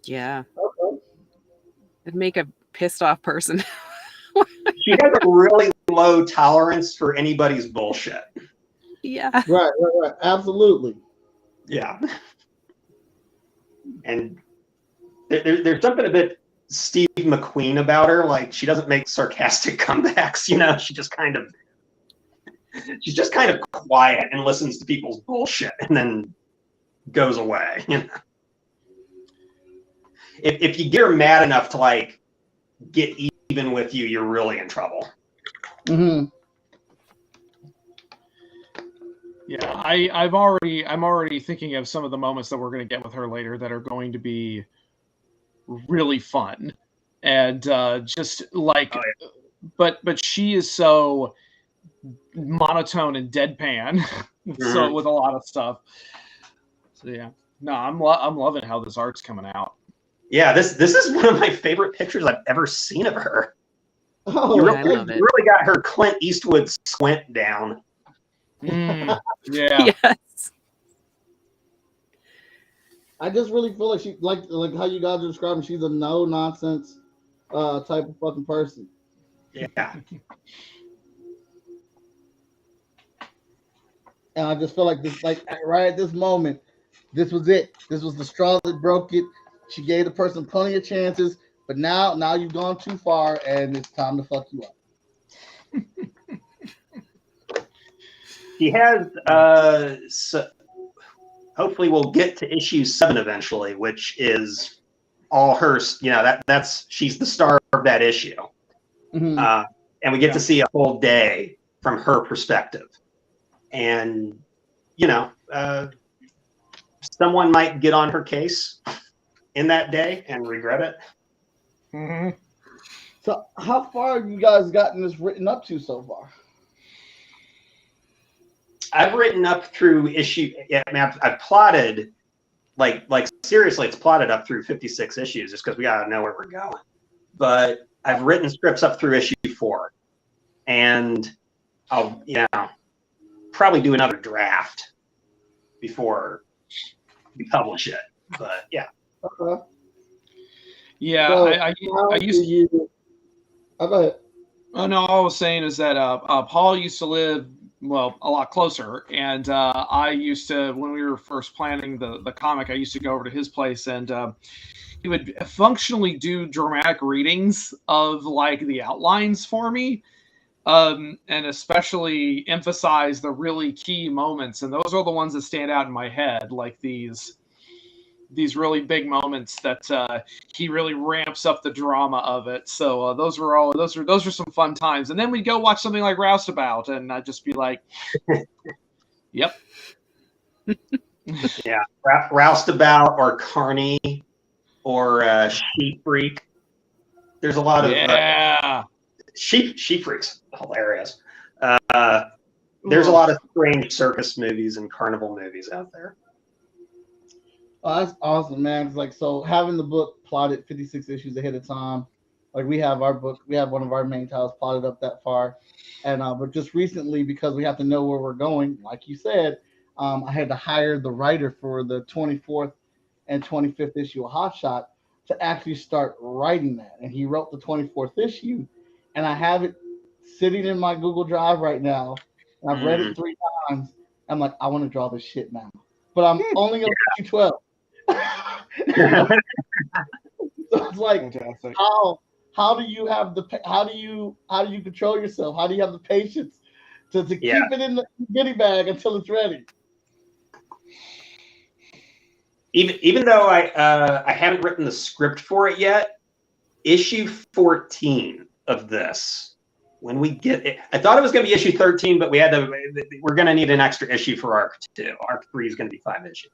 C: Yeah.
A: Okay.
C: It'd make a pissed off person.
E: She has a really low tolerance for anybody's bullshit.
C: Yeah.
A: Right. Absolutely.
E: Yeah. And there's something a bit Steve McQueen about her. Like, she doesn't make sarcastic comebacks, you know. She's just kind of quiet and listens to people's bullshit and then goes away, you know. If you get her mad enough to like get even with you, you're really in trouble.
A: Mm-hmm.
D: Yeah, I'm already thinking of some of the moments that we're going to get with her later that are going to be really fun, and just like, but she is so monotone and deadpan, so with a lot of stuff. So yeah, no, I'm loving how this art's coming out.
E: Yeah, this is one of my favorite pictures I've ever seen of her.
A: Oh,
C: I love it.
E: You really got her Clint Eastwood squint down.
D: Yeah.
C: Yes.
A: I just really feel like she like how you guys are describing. She's a no nonsense type of fucking person.
E: Yeah.
A: And I just feel like this, like right at this moment, this was it. This was the straw that broke it. She gave the person plenty of chances, but now you've gone too far, and it's time to fuck you up.
E: She has so hopefully we'll get to issue 7 eventually, which is all her, you know, that's she's the star of that issue.
A: Mm-hmm.
E: And we get to see a whole day from her perspective. And, you know, someone might get on her case in that day and regret it.
D: Mm-hmm.
A: So how far have you guys gotten this written up to so far?
E: I've written up through issue. Yeah, I mean, I've plotted, like seriously, it's plotted up through 56 issues, just because we gotta know where we're going. But I've written scripts up through issue 4, and I'll, you know, probably do another draft before we publish it. But yeah.
A: Okay.
D: Yeah,
A: So
D: I used
A: to. Oh, go ahead.
D: Oh no, all I was saying is that Paul used to live, well, a lot closer, and I used to, when we were first planning the comic, I used to go over to his place, and he would functionally do dramatic readings of like the outlines for me, and especially emphasize the really key moments, and those are the ones that stand out in my head, like these really big moments that he really ramps up the drama of it. So those are some fun times. And then we'd go watch something like Roustabout, and I'd just be like, "Yep."
E: Yeah, Roustabout or Carney or Sheep Freak. There's a lot of Sheep Freak's hilarious. There's a lot of strange circus movies and carnival movies out there.
A: Oh, that's awesome, man. It's like, so having the book plotted 56 issues ahead of time, like we have our book, we have one of our main titles plotted up that far, and but just recently, because we have to know where we're going, like you said, I had to hire the writer for the 24th and 25th issue of Hot Shot to actually start writing that, and he wrote the 24th issue, and I have it sitting in my Google Drive right now, and I've read it 3 times. I'm like, I want to draw this shit now, but I'm only going to issue 12. So it's like, fantastic. How do you have how do you control yourself? How do you have the patience to keep it in the goodie bag until it's ready?
E: Even though I haven't written the script for it yet, issue 14 of this, when we get it, I thought it was going to be issue 13, but we're going to need an extra issue for Arc 2. Arc 3 is going to be 5 issues.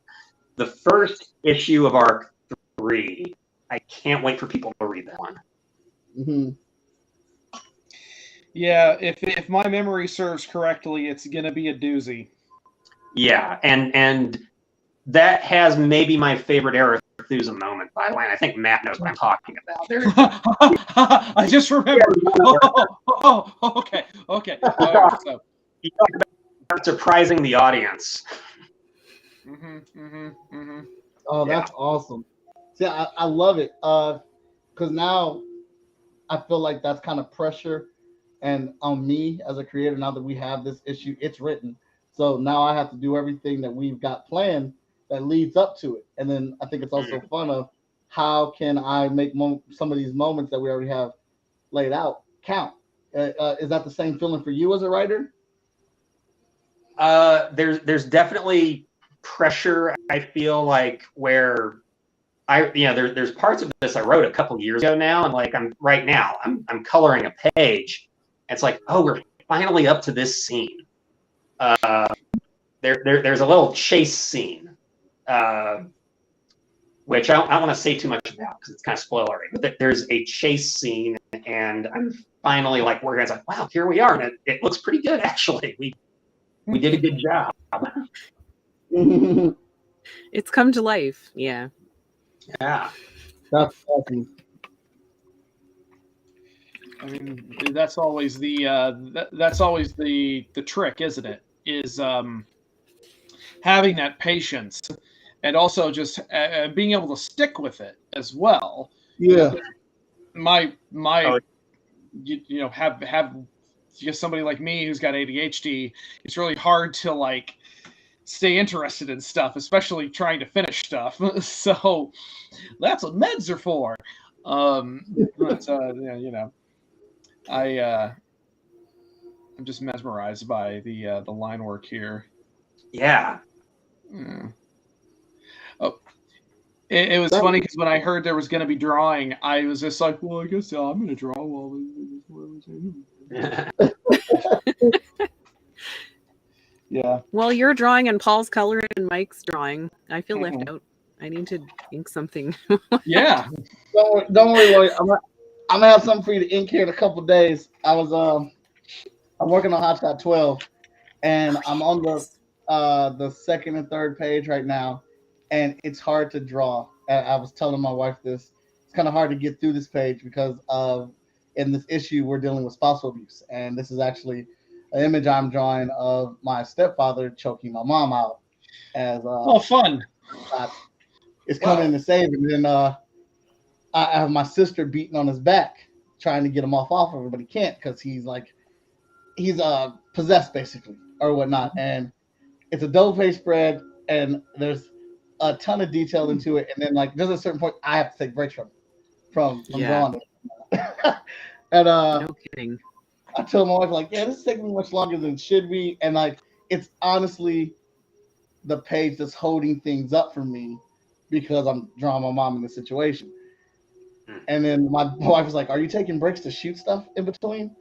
E: The first issue of Arc 3, I can't wait for people to read that one.
A: Mm-hmm.
D: Yeah, if my memory serves correctly, it's gonna be a doozy.
E: Yeah, and that has maybe my favorite Arethusa moment, by the way. And I think Matt knows what I'm talking about.
D: I just remembered. Okay. So.
E: You talk about surprising the audience.
A: Oh, that's awesome. See, I love it. because now I feel like that's kind of pressure and on me as a creator. Now that we have this issue, it's written, so now I have to do everything that we've got planned that leads up to it. And then I think it's also fun of how can I make some of these moments that we already have laid out count. Is that the same feeling for you as a writer?
E: There's definitely pressure. I feel like where there's parts of this I wrote a couple years ago now, and like I'm coloring a page. It's like, oh, we're finally up to this scene. There's a little chase scene, which I don't want to say too much about because it's kind of spoilery. But there's a chase scene, and I'm finally like working. It's like, wow, here we are, and it looks pretty good actually. We did a good job.
C: It's come to life. Yeah.
E: Yeah.
A: That's awesome.
D: I mean, that's always the trick, isn't it? Is having that patience, and also just being able to stick with it as well.
A: Yeah.
D: Have just somebody like me who's got ADHD. It's really hard to like stay interested in stuff, especially trying to finish stuff. So that's what meds are for. But I'm just mesmerized by the line work here.
E: Yeah.
D: Mm. Oh, it was funny because when I heard there was going to be drawing, I was just like, well, I guess I'm going to draw while yeah.
C: Well, you're drawing and Paul's coloring and Mike's drawing. I feel left out. I need to ink something.
D: Yeah.
A: Don't worry, Lloyd. I'm gonna have something for you to ink here in a couple days. I'm working on Hotshot 12, and I'm on the second and third page right now, and it's hard to draw. I was telling my wife this. It's kind of hard to get through this page because in this issue we're dealing with spousal abuse, and this is actually an image I'm drawing of my stepfather choking my mom out. As
D: fun!
A: It's coming to save him. And then I have my sister beating on his back, trying to get him off of him, but he can't because he's possessed basically or whatnot. And it's a double page spread, and there's a ton of detail into it. And then like there's a certain point I have to take breaks from drawing it. And
C: no kidding.
A: I told my wife, like, yeah, this is taking me much longer than it should be. And like, it's honestly the page that's holding things up for me because I'm drawing my mom in this situation. And then my wife was like, are you taking breaks to shoot stuff in between?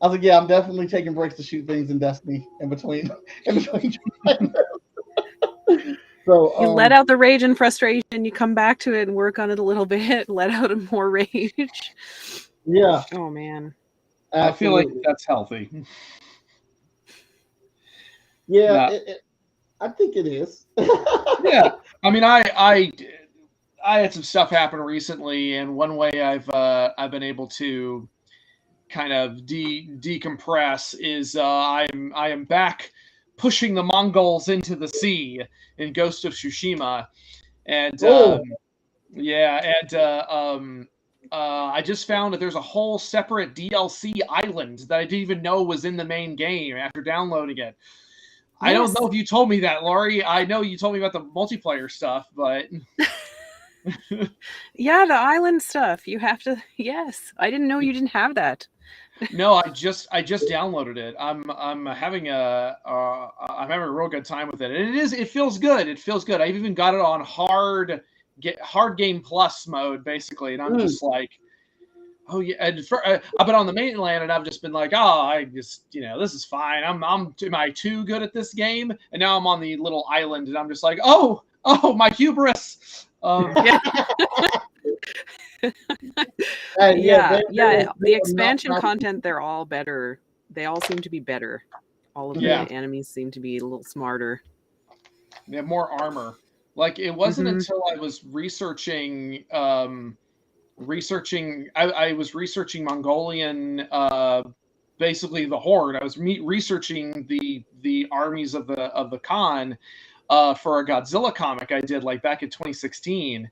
A: I was like, yeah, I'm definitely taking breaks to shoot things in Destiny in between. So
C: you let out the rage and frustration, you come back to it and work on it a little bit, let out more rage.
A: Yeah.
C: Oh man.
D: I feel like that's healthy.
A: Yeah, I think it is.
D: Yeah, I mean, I had some stuff happen recently, and one way I've been able to kind of decompress is I am back pushing the Mongols into the sea in Ghost of Tsushima, and I just found that there's a whole separate DLC island that I didn't even know was in the main game after downloading it. Yes. I don't know if you told me that, Laurie. I know you told me about the multiplayer stuff, but
C: yeah, the island stuff. You have to. Yes, I didn't know you didn't have that.
D: No, I just downloaded it. I'm having a real good time with it, and it feels good. It feels good. I've even got it on hard game plus mode basically, and I'm just like, oh yeah. And I've been on the mainland, and I've just been like, oh, I just this is fine. Am I too good at this game? And now I'm on the little island, and I'm just like, oh my hubris.
C: Yeah. The expansion content, they're all better. They all seem to be better. All of the enemies seem to be a little smarter.
D: They have more armor. Like it wasn't until I was researching. I was researching Mongolian, basically the Horde. I was researching the armies of the Khan for a Godzilla comic I did like back in 2016.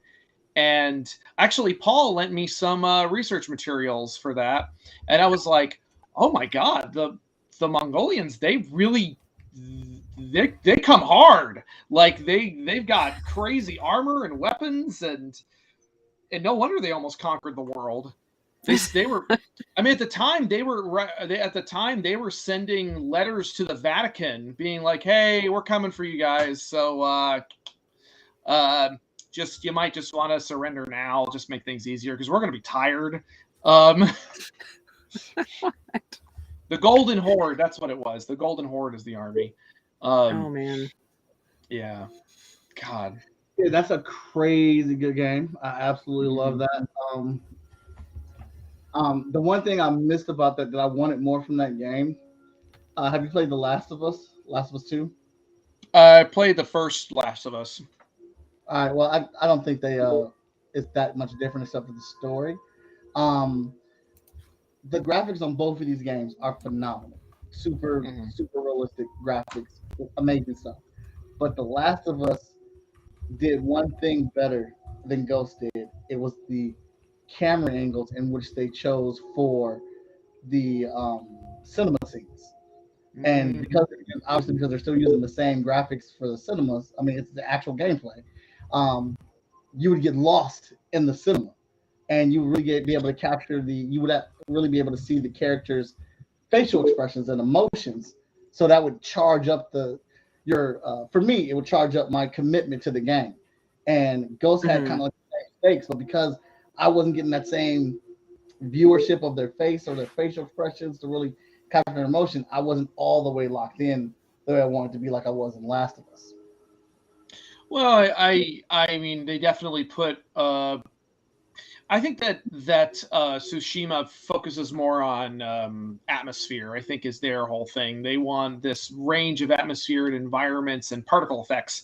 D: And actually, Paul lent me some research materials for that, and I was like, "Oh my God, the Mongolians, they come hard. Like they've got crazy armor and weapons, and no wonder they almost conquered the world. They were, I mean, at the time they were sending letters to the Vatican, being like, "Hey, we're coming for you guys. So just you might just want to surrender now, just make things easier because we're going to be tired." Um, the Golden Horde, that's what it was. The Golden Horde is the army.
C: Oh man.
D: Yeah. God.
A: Yeah, that's a crazy good game. I absolutely love that. The one thing I missed about that I wanted more from that game. Have you played The Last of Us? Last of Us 2?
D: I played the first Last of Us.
A: All right. Well, I don't think they it's that much different except for the story. The graphics on both of these games are phenomenal. Super realistic graphics, amazing stuff. But The Last of Us did one thing better than Ghost did. It was the camera angles in which they chose for the cinema scenes. And because obviously because they're still using the same graphics for the cinemas, I mean it's the actual gameplay. You would get lost in the cinema, and you would really be able to capture you would really be able to see the characters' facial expressions and emotions. So that would charge up for me, it would charge up my commitment to the game. And Ghost had kind of like the same stakes, but because I wasn't getting that same viewership of their face or their facial expressions to really capture their emotion, I wasn't all the way locked in the way I wanted to be, like I was in Last of Us.
D: Well, I mean, they definitely put. I think that Tsushima focuses more on atmosphere. I think is their whole thing. They want this range of atmosphere and environments and particle effects,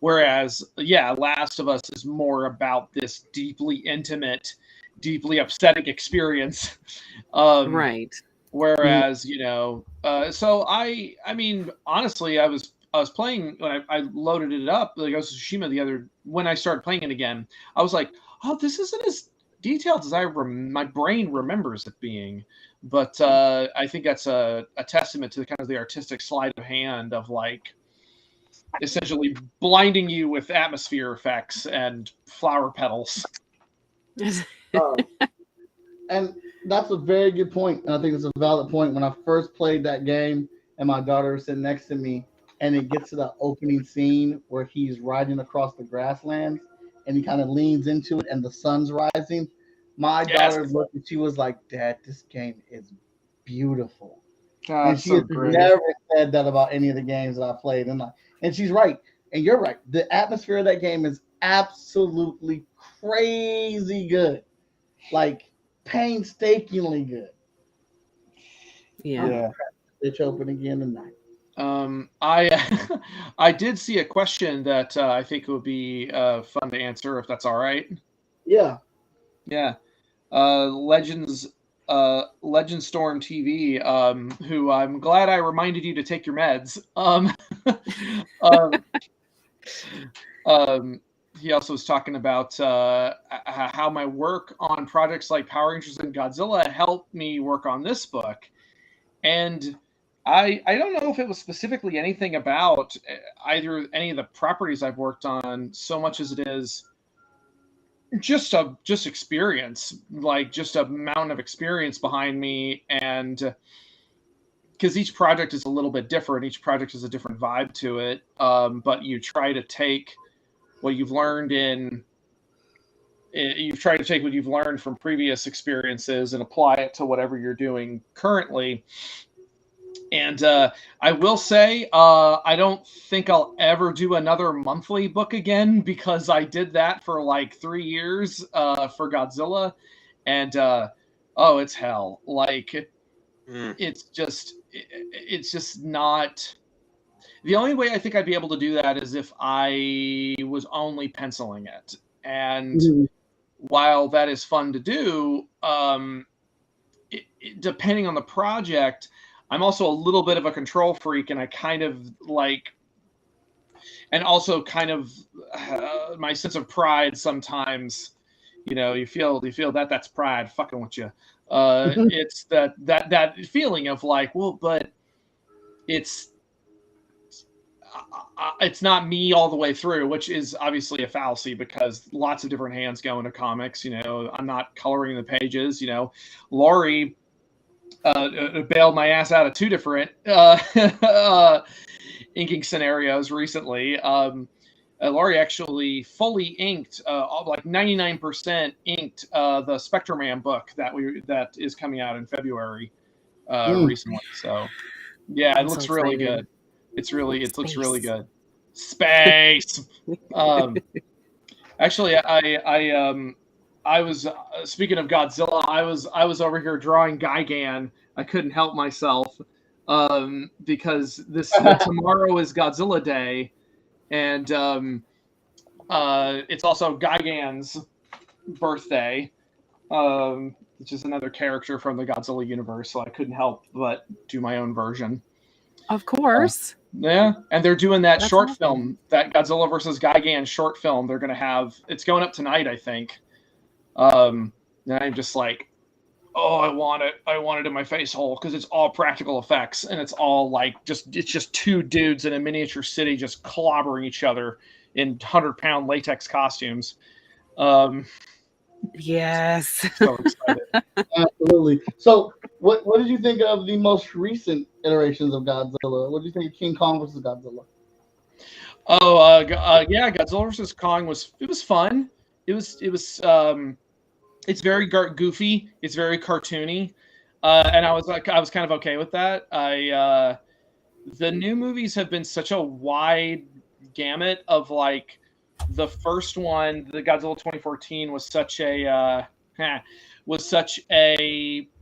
D: whereas Last of Us is more about this deeply intimate, deeply upsetting experience.
C: Right.
D: Whereas so I mean, honestly, I was playing when I loaded it up, like Ghost of Tsushima when I started playing it again, I was like, oh, this isn't as detailed as my brain remembers it being. But I think that's a testament to the kind of the artistic sleight of hand of like essentially blinding you with atmosphere effects and flower petals.
A: And that's a very good point. And I think it's a valid point. When I first played that game and my daughter was sitting next to me, and it gets to the opening scene where he's riding across the grasslands and he kind of leans into it and the sun's rising. My daughter looked and she was like, "Dad, this game is beautiful." And she has never said that about any of the games that I played. And she's right. And you're right. The atmosphere of that game is absolutely crazy good. Like painstakingly good.
C: Yeah.
A: It's open again tonight.
D: I did see a question that I think would be fun to answer if that's all right.
A: Yeah.
D: Yeah. Legends Storm TV, who I'm glad I reminded you to take your meds. He also was talking about how my work on projects like Power Rangers and Godzilla helped me work on this book. And I don't know if it was specifically anything about either any of the properties I've worked on so much as it is just experience, like just a mountain of experience behind me. And because each project is a little bit different, each project has a different vibe to it. But you try to take what you've learned what you've learned from previous experiences and apply it to whatever you're doing currently. And I will say, I don't think I'll ever do another monthly book again because I did that for like 3 years for Godzilla. And it's hell. Like, it's just not. The only way I think I'd be able to do that is if I was only penciling it. And while that is fun to do, depending on the project, I'm also a little bit of a control freak, and I kind of like, and also kind of my sense of pride sometimes. You feel that that's pride fucking with you. It's that feeling of like, well, but it's not me all the way through, which is obviously a fallacy because lots of different hands go into comics. I'm not coloring the pages. Laurie bailed my ass out of 2 different inking scenarios recently. Laurie actually fully inked, like 99% inked the Spectre Man book that is coming out in February recently. So yeah, it looks really good. It looks really good. Space. Actually, I was speaking of Godzilla. I was over here drawing Gigan. I couldn't help myself because tomorrow is Godzilla Day, and it's also Gigan's birthday, which is another character from the Godzilla universe. So I couldn't help but do my own version.
C: Of course.
D: Yeah, and they're doing that short
C: awesome.
D: film, that Godzilla versus Gigan short film. They're gonna have it's going up tonight, I think. And I'm just like, oh, I want it in my face hole because it's all practical effects and it's all like it's just 2 dudes in a miniature city just clobbering each other in 100-pound latex costumes.
C: Yes.
D: So excited.
A: Absolutely. So, what did you think of the most recent iterations of Godzilla? What did you think of King Kong versus Godzilla?
D: Oh, yeah, Godzilla versus Kong was fun. It was it's very goofy. It's very cartoony, and I was kind of okay with that. The new movies have been such a wide gamut of like the first one, the Godzilla 2014, was such a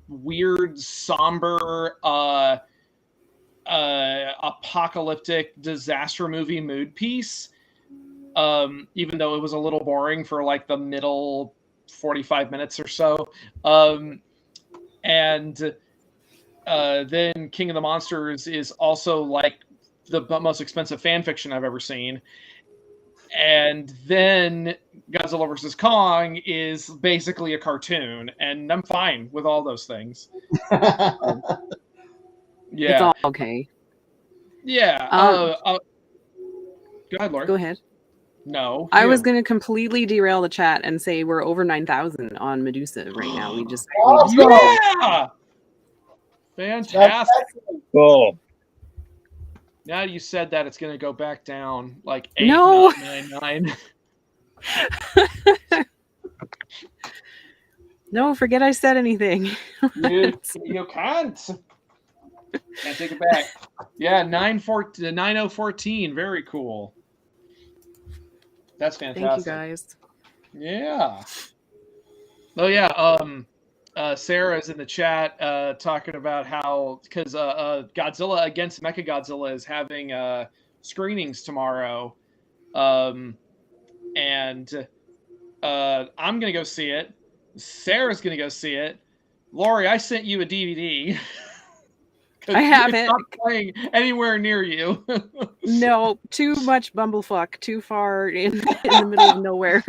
D: weird, somber, apocalyptic disaster movie mood piece. Even though it was a little boring for like the middle 45 minutes or so. And then King of the Monsters is also like the most expensive fan fiction I've ever seen. And then Godzilla vs. Kong is basically a cartoon, and I'm fine with all those things. Yeah.
C: It's all okay.
D: Yeah. Go ahead, Laurie.
C: Go ahead.
D: No.
C: I was going to completely derail the chat and say we're over 9,000 on Medusa right now. We just
D: yeah! Fantastic.
F: Cool.
D: Now you said that, it's going to go back down like
C: 8,999. No, forget I said anything.
D: You can't. Can't take it back. Yeah, 9014. Very cool. That's fantastic.
C: Thank you, guys.
D: Yeah. Oh yeah. Sarah's in the chat talking about how because Godzilla against Mechagodzilla is having screenings tomorrow, and I'm gonna go see it. Sarah's gonna go see it. Laurie, I sent you a DVD.
C: I have
D: it's
C: it.
D: not playing anywhere near you.
C: No, too much bumblefuck, too far in the middle of nowhere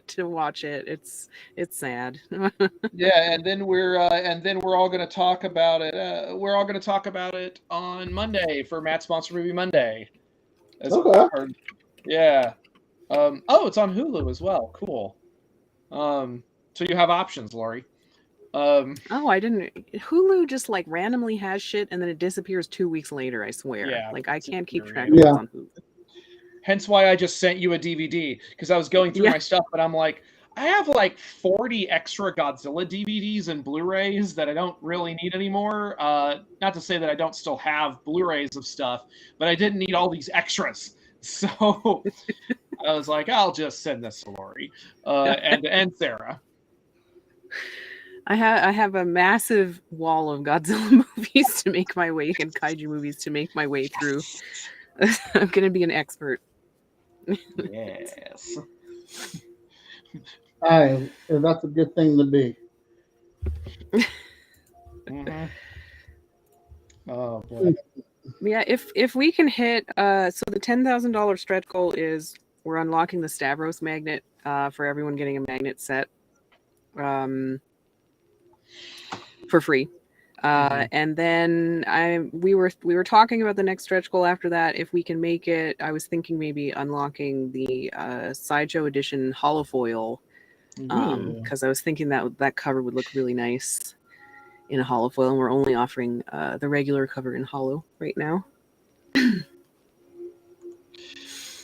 C: to watch it. It's sad.
D: Yeah, and then we're all going to talk about it. We're all going to talk about it on Monday for Matt's Monster Movie Monday.
A: Okay.
D: Yeah. It's on Hulu as well. Cool. So you have options, Laurie.
C: I didn't. Hulu just like randomly has shit and then it disappears 2 weeks later. I swear.
D: Yeah,
C: like I can't keep track of what's on Hulu.
D: Hence why I just sent you a DVD because I was going through my stuff, but I'm like, I have like 40 extra Godzilla DVDs and Blu-rays that I don't really need anymore. Not to say that I don't still have Blu-rays of stuff, but I didn't need all these extras. So I was like, I'll just send this to Laurie and Sarah.
C: I have a massive wall of Godzilla movies to make my way and kaiju movies to make my way through. I'm gonna be an expert.
D: Yes.
A: That's a good thing to be.
D: Mm-hmm. Oh boy.
C: Yeah, if we can hit so the $10,000 stretch goal is we're unlocking the Stavros magnet for everyone getting a magnet set for free. And then we were talking about the next stretch goal after that. If we can make it, I was thinking maybe unlocking the Sideshow edition holofoil, because I was thinking that cover would look really nice in a holofoil, and we're only offering the regular cover in holo right now.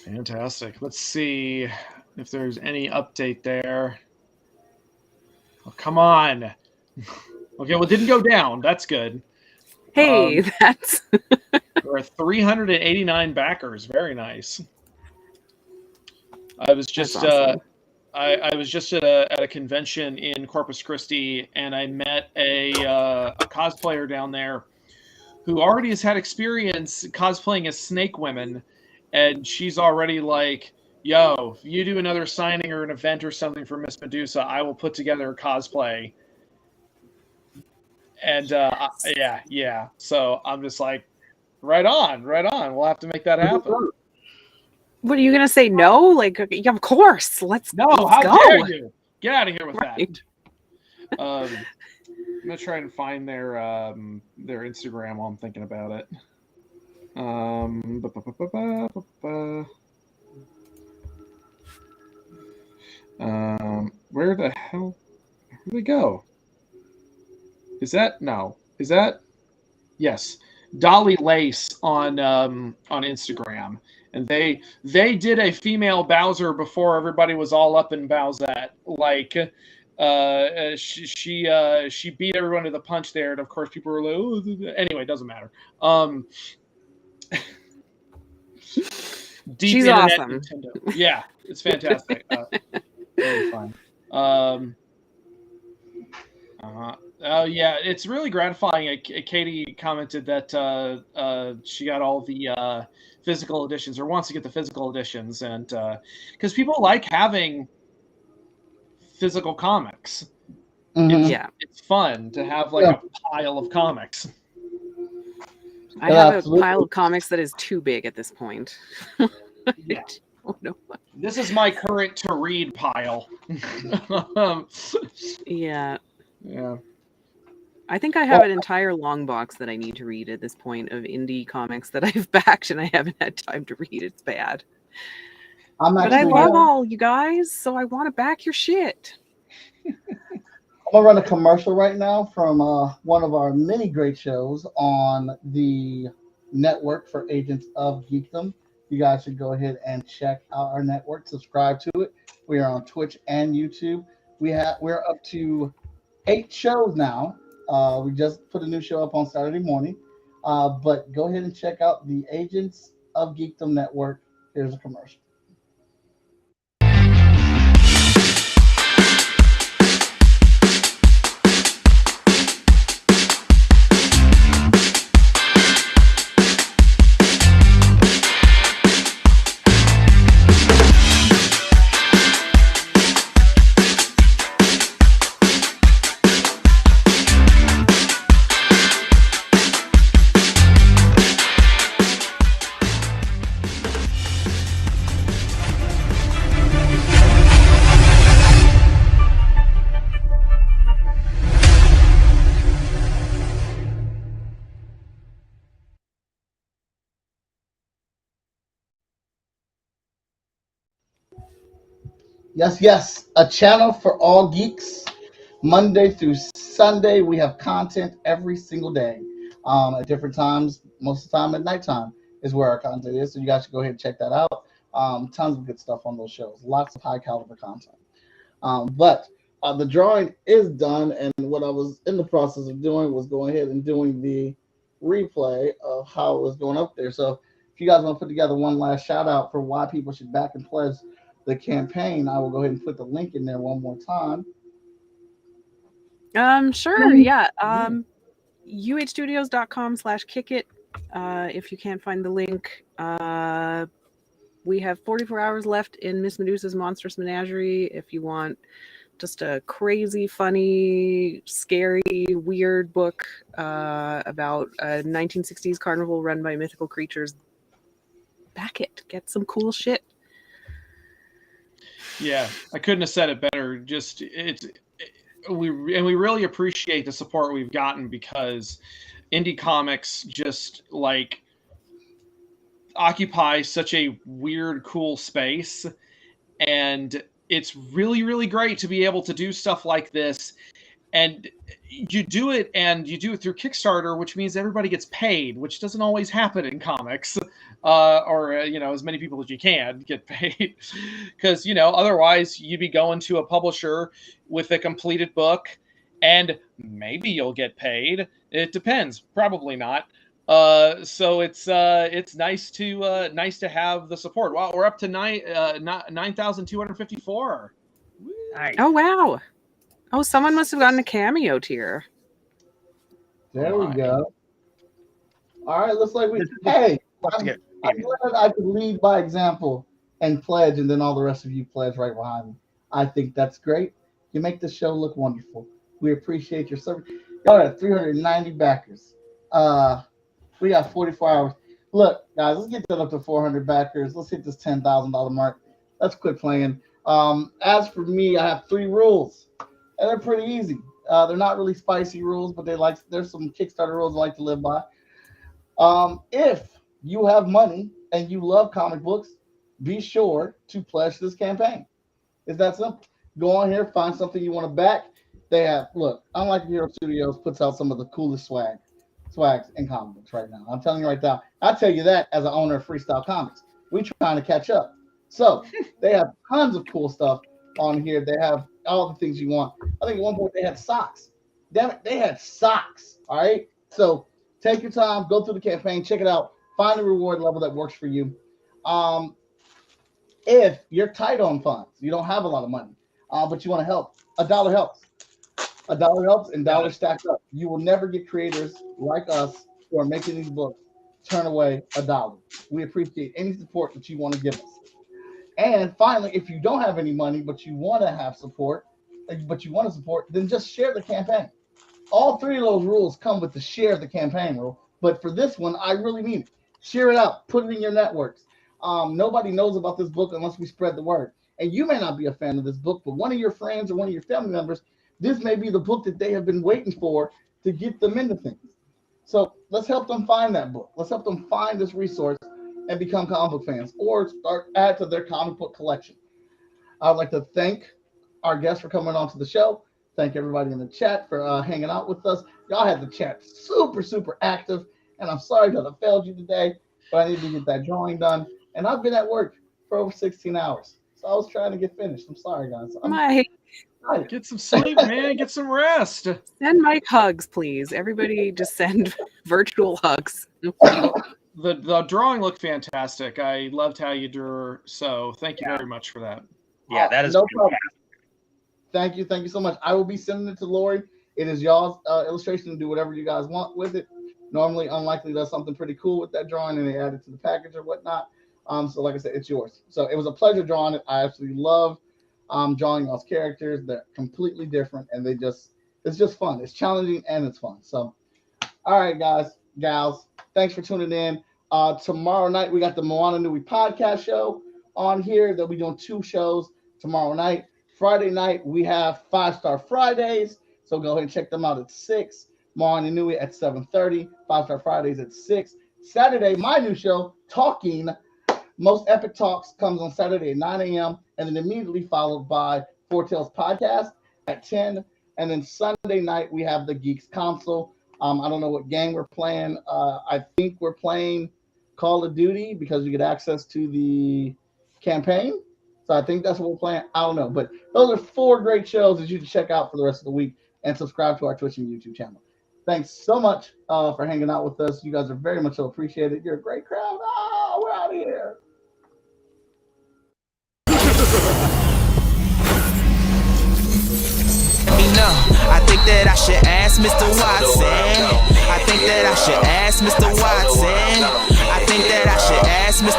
D: Fantastic. Let's see if there's any update there. Oh, come on. Okay, well, it didn't go down. That's good.
C: Hey, that's
D: there are 389 backers. Very nice. I was just
C: awesome.
D: I was just at a convention in Corpus Christi, and I met a cosplayer down there who already has had experience cosplaying as snake women, and she's already like, yo, if you do another signing or an event or something for Miss Medusa, I will put together a cosplay. And yeah. So I'm just like, right on. We'll have to make that happen.
C: What are you gonna say? No? Like, yeah, of course. Let's
D: go. Dare you? Get out of here with that. I'm gonna try and find their Instagram while I'm thinking about it. Where the hell? Where'd they go? Is that yes, Dolly Lace on Instagram, and they did a female Bowser before everybody was all up in Bowsette. Like, she beat everyone to the punch there, and of course people were like, oh, anyway, it doesn't matter. Deep
C: She's
D: internet
C: awesome.
D: Nintendo. Yeah, it's fantastic. Really fun. Oh yeah, it's really gratifying. Katie commented that she got all the physical editions, or wants to get the physical editions, and because people like having physical comics.
C: Yeah,
D: it's fun to have like a pile of comics.
C: I have a pile of comics that is too big at this point.
D: Yeah.
C: Oh, no.
D: This is my current to read pile.
C: Yeah.
D: Yeah.
C: I think I have an entire long box that I need to read at this point of indie comics that I've backed and I haven't had time to read. It's bad. But I love all you guys, so I want to back your shit.
A: I'm gonna run a commercial right now from one of our many great shows on the network for Agents of Geekdom. You guys should go ahead and check out our network, subscribe to it. We are on Twitch and YouTube. We're up to 8 shows now. We just put a new show up on Saturday morning. But go ahead and check out the Agents of Geekdom network. Here's a commercial. Yes. A channel for all geeks. Monday through Sunday, we have content every single day. At different times, most of the time at nighttime is where our content is. So you guys should go ahead and check that out. Tons of good stuff on those shows. Lots of high caliber content. But the drawing is done, and what I was in the process of doing was going ahead and doing the replay of how it was going up there. So if you guys want to put together one last shout out for why people should back and pledge the campaign, I will go ahead and put the link in there one more time.
C: Sure, yeah. uhstudios.com/kickit. If you can't find the link, we have 44 hours left in Miss Medusa's Monstrous Menagerie. If you want just a crazy, funny, scary, weird book about a 1960s carnival run by mythical creatures. Back it. Get some cool shit.
D: Yeah, I couldn't have said it better. Just we really appreciate the support we've gotten, because indie comics just like occupy such a weird, cool space, and it's really, really great to be able to do stuff like this. And you do it through Kickstarter, which means everybody gets paid, which doesn't always happen in comics, or as many people as you can get paid, because otherwise you'd be going to a publisher with a completed book, and maybe you'll get paid. It depends, probably not. So it's nice to have the support. Wow, we're up to 9,254.
E: Nice.
C: Oh wow. Oh, someone must have gotten a cameo tier.
A: There we go. All right, looks like I'm glad I could lead by example and pledge, and then all the rest of you pledge right behind me. I think that's great. You make the show look wonderful. We appreciate your service. Y'all got 390 backers. We got 44 hours. Look, guys, let's get that up to 400 backers. Let's hit this $10,000 mark. Let's quit playing. As for me, I have 3 rules. And they're pretty easy. They're not really spicy rules, but there's some Kickstarter rules I like to live by. If you have money and you love comic books, be sure to pledge this campaign. It's that simple. Go on here, find something you want to back. They have, unlike Hero Studios, puts out some of the coolest swags in comic books right now. I'm telling you right now. I tell you that as an owner of Freestyle Comics. We're trying to catch up. So they have tons of cool stuff on here. They have all the things you want. I think at one point they had socks. Damn it, they had socks. All right. So take your time, go through the campaign, check it out, find a reward level that works for you. If you're tight on funds, you don't have a lot of money, but you want to help, $1 helps. $1 helps, and dollars stack up. You will never get creators like us who are making these books turn away $1. We appreciate any support that you want to give us. And finally, if you don't have any money, but you want to have support, then just share the campaign. All 3 of those rules come with the share the campaign rule. But for this one, I really mean it. Share it out. Put it in your networks. Nobody knows about this book unless we spread the word. And you may not be a fan of this book, but one of your friends or one of your family members, this may be the book that they have been waiting for to get them into things. So let's help them find that book. Let's help them find this resource and become comic book fans, or add to their comic book collection. I would like to thank our guests for coming on to the show. Thank everybody in the chat for hanging out with us. Y'all had the chat super, super active, and I'm sorry that I failed you today, but I need to get that drawing done. And I've been at work for over 16 hours, so I was trying to get finished. I'm sorry, guys.
D: Get some sleep, man. Get some rest.
C: Send Mike hugs, please. Everybody just send virtual hugs.
D: The drawing looked fantastic. I loved how you drew, so thank you very much for that.
E: Yeah, that is
A: no problem. Thank you so much. I will be sending it to Lori. It is y'all's illustration to do whatever you guys want with it. Normally, Unlikely does something pretty cool with that drawing, and they add it to the package or whatnot. So like I said, it's yours. So it was a pleasure drawing it. I absolutely love drawing those characters. They're completely different, and it's just fun. It's challenging and it's fun. So, all right, guys, gals, thanks for tuning in. Tomorrow night we got the Moana Nui podcast show on here. They'll be doing 2 shows tomorrow night. Friday night we have 5-Star Fridays, so go ahead and check them out at 6. Moana Nui at 7:30. 5-Star Fridays at 6. Saturday, my new show, Talking Most Epic Talks, comes on Saturday at 9 a.m. and then immediately followed by Four Tales Podcast at 10. And then Sunday night, we have the Geeks Console. I don't know what game we're playing. I think we're playing Call of Duty because you get access to the campaign. So I think that's what we're playing. I don't know. But those are 4 great shows that you can check out for the rest of the week, and subscribe to our Twitch and YouTube channel. Thanks so much for hanging out with us. You guys are very much so appreciated. You're a great crowd. Oh, we're out of here.
B: I think that I should ask Mr. Watson. I think that I should ask Mr. Watson. I think that I should ask Mr.